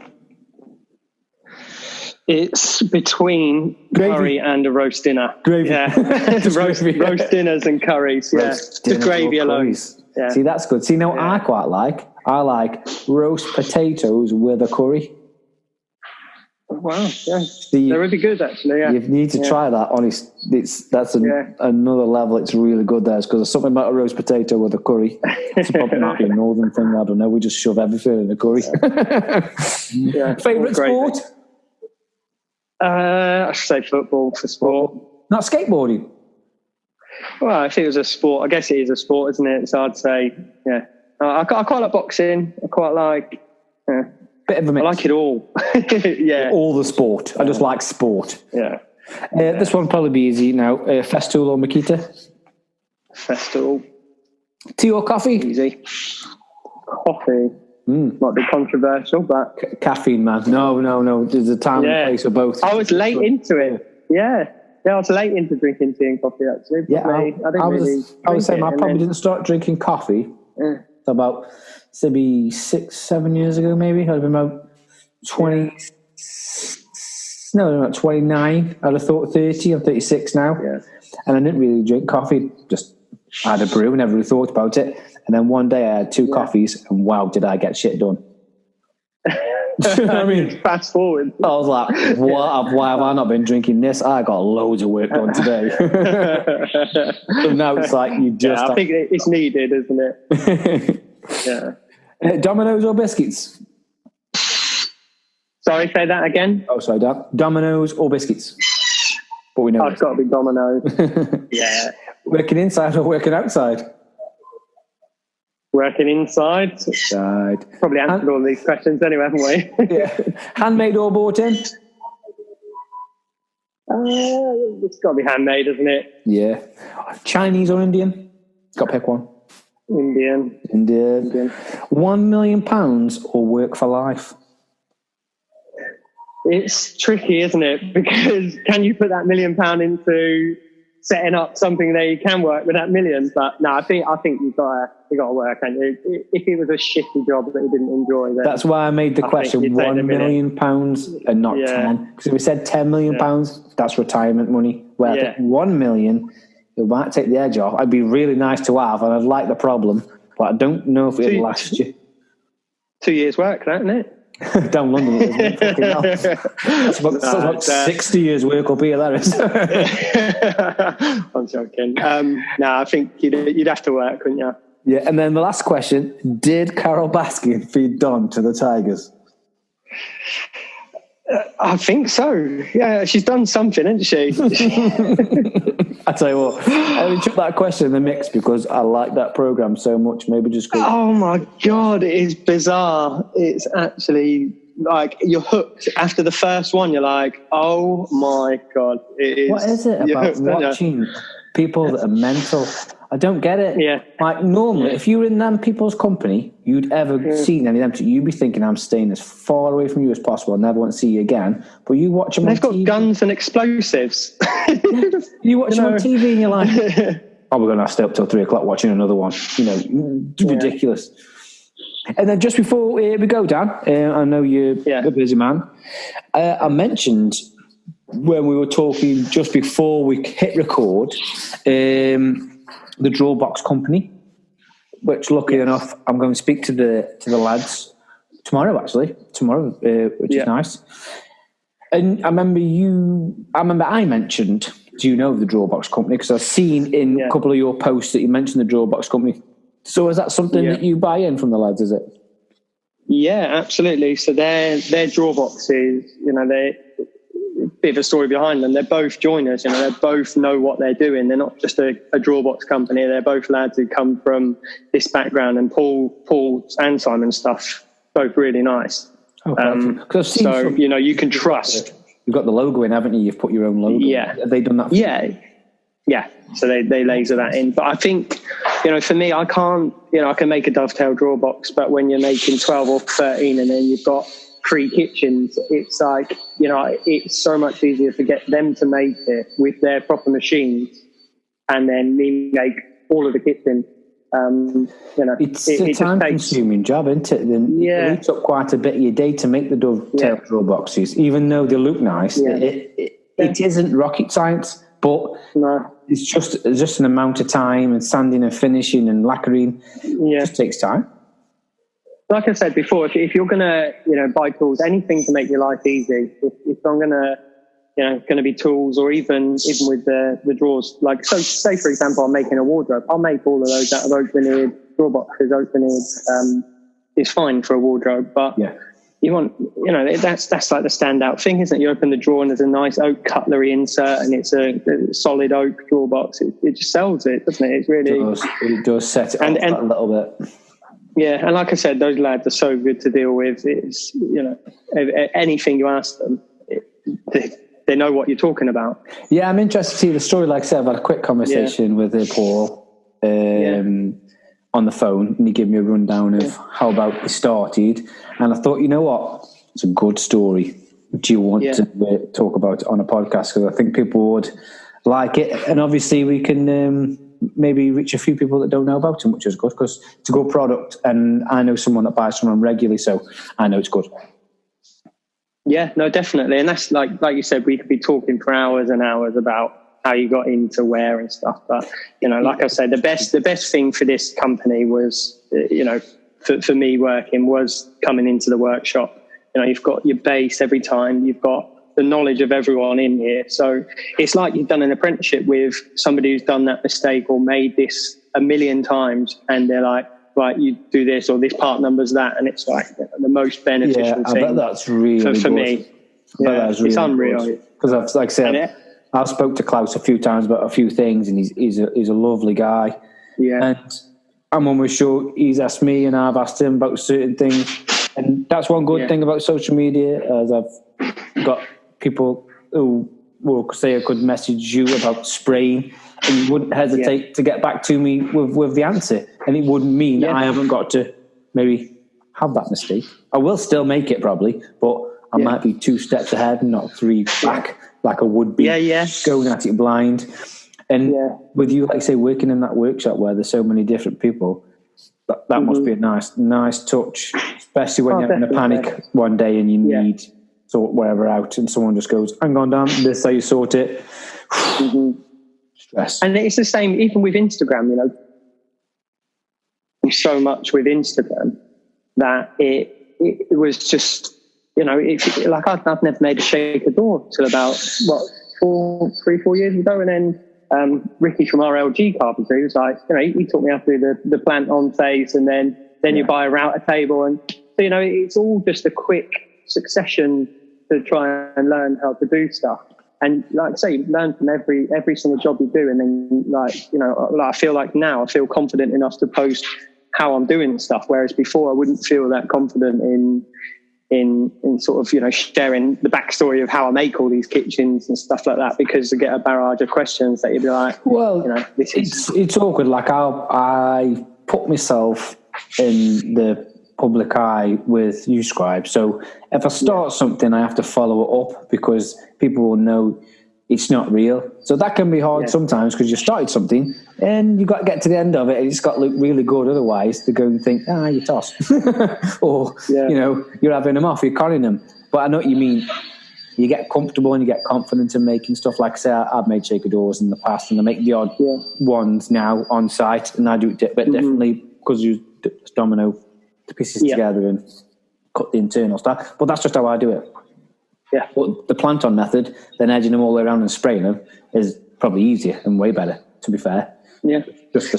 It's between curry and a roast dinner. Gravy. Yeah. roast dinners and curries. Just gravy alone. Yeah. See, that's good. See, now I quite like. I like roast potatoes with a curry. Wow, they're really good actually. Yeah. You need to try that. Honest, that's another level. It's really good there because there's something about a roast potato with a curry. It's probably not a northern thing. I don't know. We just shove everything in a curry. Favorite sport? I should say football for sport. Not skateboarding. Well, if it was a sport, I guess it is a sport, isn't it? So I'd say, I quite like boxing. I quite like. Bit of a mix. I like it all. All the sport. I just like sport. Yeah. This one will probably be easy now. Festool or Makita? Festool. Tea or coffee? Easy. Coffee. Might be controversial, but Caffeine, man. No. There's a time and place for both. I was late into it. Yeah, I was late into drinking tea and coffee, actually. Yeah, I was saying I probably didn't start drinking coffee about maybe 6-7 years ago, maybe. I'd have been about 20... No, not 29. I'd have thought 30. I'm 36 now. Yeah. And I didn't really drink coffee. Just had a brew, never really thought about it. And then one day I had 2 coffees, and wow, did I get shit done. Do you know what I mean? Fast forward. I was like, why have I not been drinking this? I got loads of work done today. So now it's like you just... I think it's needed, isn't it? Yeah. Dominoes or biscuits? Sorry, say that again? Oh, sorry, Dan. Dominoes or biscuits? But we know I've got to be Dominoes. Yeah. Working inside or working outside? Working inside. Probably answered all these questions anyway, haven't we? Yeah. Handmade or bought in? It's got to be handmade, isn't it? Yeah. Chinese or Indian? Got to pick one. Indian. £1 million or work for life? It's tricky, isn't it? Because can you put that £1 million into setting up something that you can work with that million? But no, I think you've got to work. And if it was a shitty job that you didn't enjoy, then that's why I made the question £1 million and not 10. Because if we said £10 million, that's retirement money. Where I think 1 million, it might take the edge off. It'd be really nice to have, and I'd like the problem, but I don't know if it'd last you. 2 years' work, that, isn't it? Down London, isn't it? That's about 60 years' work up here, that is. I'm joking. No, I think you'd have to work, wouldn't you? Yeah, and then the last question, did Carol Baskin feed Don to the Tigers? I think so. Yeah, she's done something, hasn't she? I tell you what, I only took that question in the mix because I like that program so much. Maybe just go. Oh my God, it is bizarre. It's actually like you're hooked. After the first one, you're like, oh my God, it is. What is it about watching people that are mental? I don't get it. Yeah. Like normally, if you were in them people's company, you'd ever seen any of them. You'd be thinking, I'm staying as far away from you as possible. I never want to see you again. But you watch them on TV. They've got guns and explosives. You watch them on TV and you're like, oh, we're going to have to stay up till 3 o'clock watching another one. You know, ridiculous. And then just before we go, Dan, I know you're a busy man. I mentioned when we were talking just before we hit record, the Drawbox Company, which luckily enough, I'm going to speak to the lads tomorrow, which is nice. And I remember I mentioned, do you know the Drawbox Company? Because I've seen in a couple of your posts that you mentioned the Drawbox Company. So is that something that you buy in from the lads, is it? Yeah, absolutely. So their Drawboxes, they're bit of a story behind them. They're both joiners, they both know what they're doing. They're not just a Drawbox company. They're both lads who come from this background, and Paul and Simon's stuff, both really nice. So, you can trust. You've got the logo in, haven't you? You've put your own logo in. Have they done that? Yeah. So they laser that in. But I think, for me, I can't, I can make a dovetail Drawbox, but when you're making 12 or 13 and then you've got 3 kitchens, it's like, it's so much easier to get them to make it with their proper machines and then me make all of the kitchen. It's a time-consuming job, isn't it? It eats up quite a bit of your day to make the dovetail Drawboxes, even though they look nice. It isn't rocket science, but it's just an amount of time and sanding and finishing and lacquering. It just takes time. Like I said before, if you're going to, buy tools, anything to make your life easy, if I'm going to be tools or even with the drawers, like, so say, for example, I'm making a wardrobe, I'll make all of those out of open-eared drawer boxes. Open-eared is fine for a wardrobe, but you want, that's like the standout thing, isn't it? You open the drawer and there's a nice oak cutlery insert and it's a solid oak drawer box. It just sells it, doesn't it? It's really... It does set it up a little bit. Yeah, and like I said, those lads are so good to deal with. It's, anything you ask them, they know what you're talking about. Yeah, I'm interested to see the story. Like I said, I've had a quick conversation with Paul. on the phone, and he gave me a rundown of how about it started. And I thought, you know what? It's a good story. Do you want to talk about it on a podcast? Because I think people would like it. And obviously we can maybe reach a few people that don't know about him, which is good because it's a good product. And I know someone that buys from him regularly, so I know it's good. Yeah, no, definitely. And that's like you said, we could be talking for hours and hours about how you got into wear and stuff. But, you know, like I said, the best thing for this company was, you know, for me working was coming into the workshop. You know, you've got your base every time, you've got the knowledge of everyone in here. So it's like you've done an apprenticeship with somebody who's done that mistake or made this a million times, and they're like, right, you do this, or this part number's that, and it's like the most beneficial thing. I bet that's really for good. me. Yeah, that's really it's unreal. Because I've, like I said, I've spoke to Klaus a few times about a few things, and he's a lovely guy. Yeah. And I'm almost sure he's asked me, and I've asked him about certain things. And that's one good thing about social media, as I've got people who will say I could message you about spraying, and you wouldn't hesitate to get back to me with the answer. And it wouldn't mean I haven't got to maybe have that mistake. I will still make it probably, but I might be 2 steps ahead and not 3 back like I would be going at it blind. And with you, like I say, working in that workshop where there's so many different people, that must be a nice touch, especially when you're in a panic one day and you need sort whatever out, and someone just goes, "Hang on, Dan, this is how you sort it." Stress. And it's the same even with Instagram. You know, so much with Instagram that it was just, you know, like I've never made a shaker door till about 3-4 years ago, and then Ricky from RLG Carpentry was like, you know, he taught me how to do the plant on phase, and then you buy a router table, and so, you know, it's all just a quick succession to try and learn how to do stuff. And like I say, you learn from every single job you do, and then, like, you know, like I feel like now I feel confident enough to post how I'm doing stuff, whereas before I wouldn't feel that confident in sort of, you know, sharing the backstory of how I make all these kitchens and stuff like that, because you get a barrage of questions that you'd be like, well, you know, it's awkward. Like I put myself in the public eye with Uscribe, so if I start something, I have to follow it up because people will know it's not real. So that can be hard sometimes, because you started something and you got to get to the end of it and it's got to look really good, otherwise they go and think, you toss. Or, you know, you're having them off, you're carrying them. But I know what you mean. You get comfortable and you get confident in making stuff. Like I say, I've made shaker doors in the past, and I make the odd ones now on site, and I do it a bit differently because you domino the pieces together and cut the internal stuff. But that's just how I do it. Yeah, but the plant-on method, then edging them all the way around and spraying them, is probably easier and way better, to be fair. Yeah.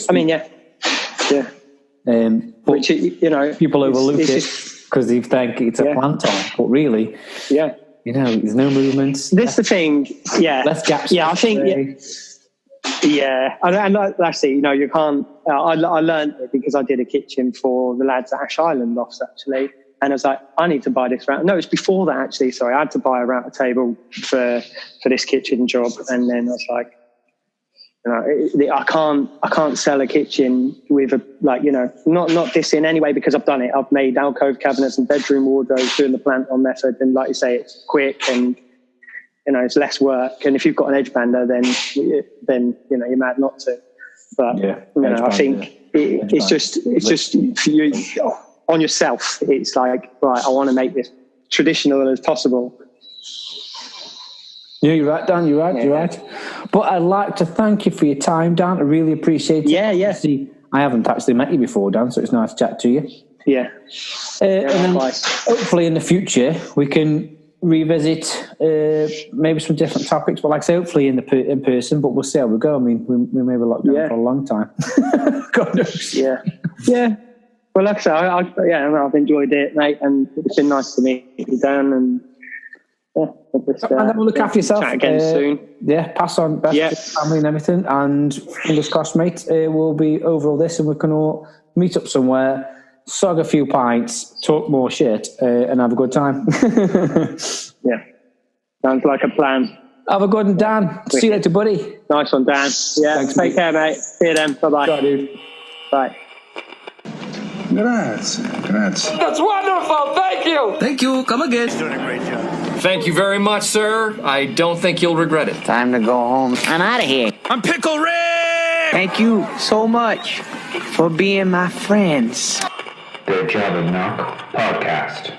I mean, which, you know, people overlook it because they think it's a plant-on, but really, you know, there's no movements. This is the thing, less gaps. Yeah, I think, and that's it. You know, you can't. I learned it because I did a kitchen for the lads at Ash Island Lofts, actually. And I was like, I need to buy this router. No, it's before that, actually. Sorry, I had to buy a router table for this kitchen job. And then I was like, you know, I can't sell a kitchen with a, like, you know, not this in any way, because I've done it. I've made alcove cabinets and bedroom wardrobes doing the plant-on method. And like you say, it's quick and, you know, it's less work. And if you've got an edge bander, then you know, you're mad not to. But, you know, I think it's just for you, on yourself, it's like, right, I want to make this traditional as possible. Yeah, you're right, Dan. You're right. But I'd like to thank you for your time, Dan. I really appreciate it. See, I haven't actually met you before, Dan, so it's nice to chat to you. Yeah. And then hopefully in the future we can revisit maybe some different topics. But like I say, hopefully in person. But we'll see how we go. I mean, we may be locked down for a long time. God knows. Yeah. Well, like I said, I've enjoyed it, mate, and it's been nice to meet you, Dan, and and have a look after yourself. Chat again soon. Yeah, pass on best to family and everything, and fingers crossed, mate. We'll be over all this, and we can all meet up somewhere, sog a few pints, talk more shit, and have a good time. Yeah, sounds like a plan. Have a good one, Dan. See you later, buddy. Nice one, Dan. Yeah, thanks, take care, mate. See you then. Bye-bye. Bye, dude. Bye. Grazie. That's wonderful. Thank you. Thank you. Come again. Thank you very much, sir. I don't think you'll regret it. Time to go home. I'm out of here. I'm Pickle Rick! Thank you so much for being my friends. The Job and Knock Podcast.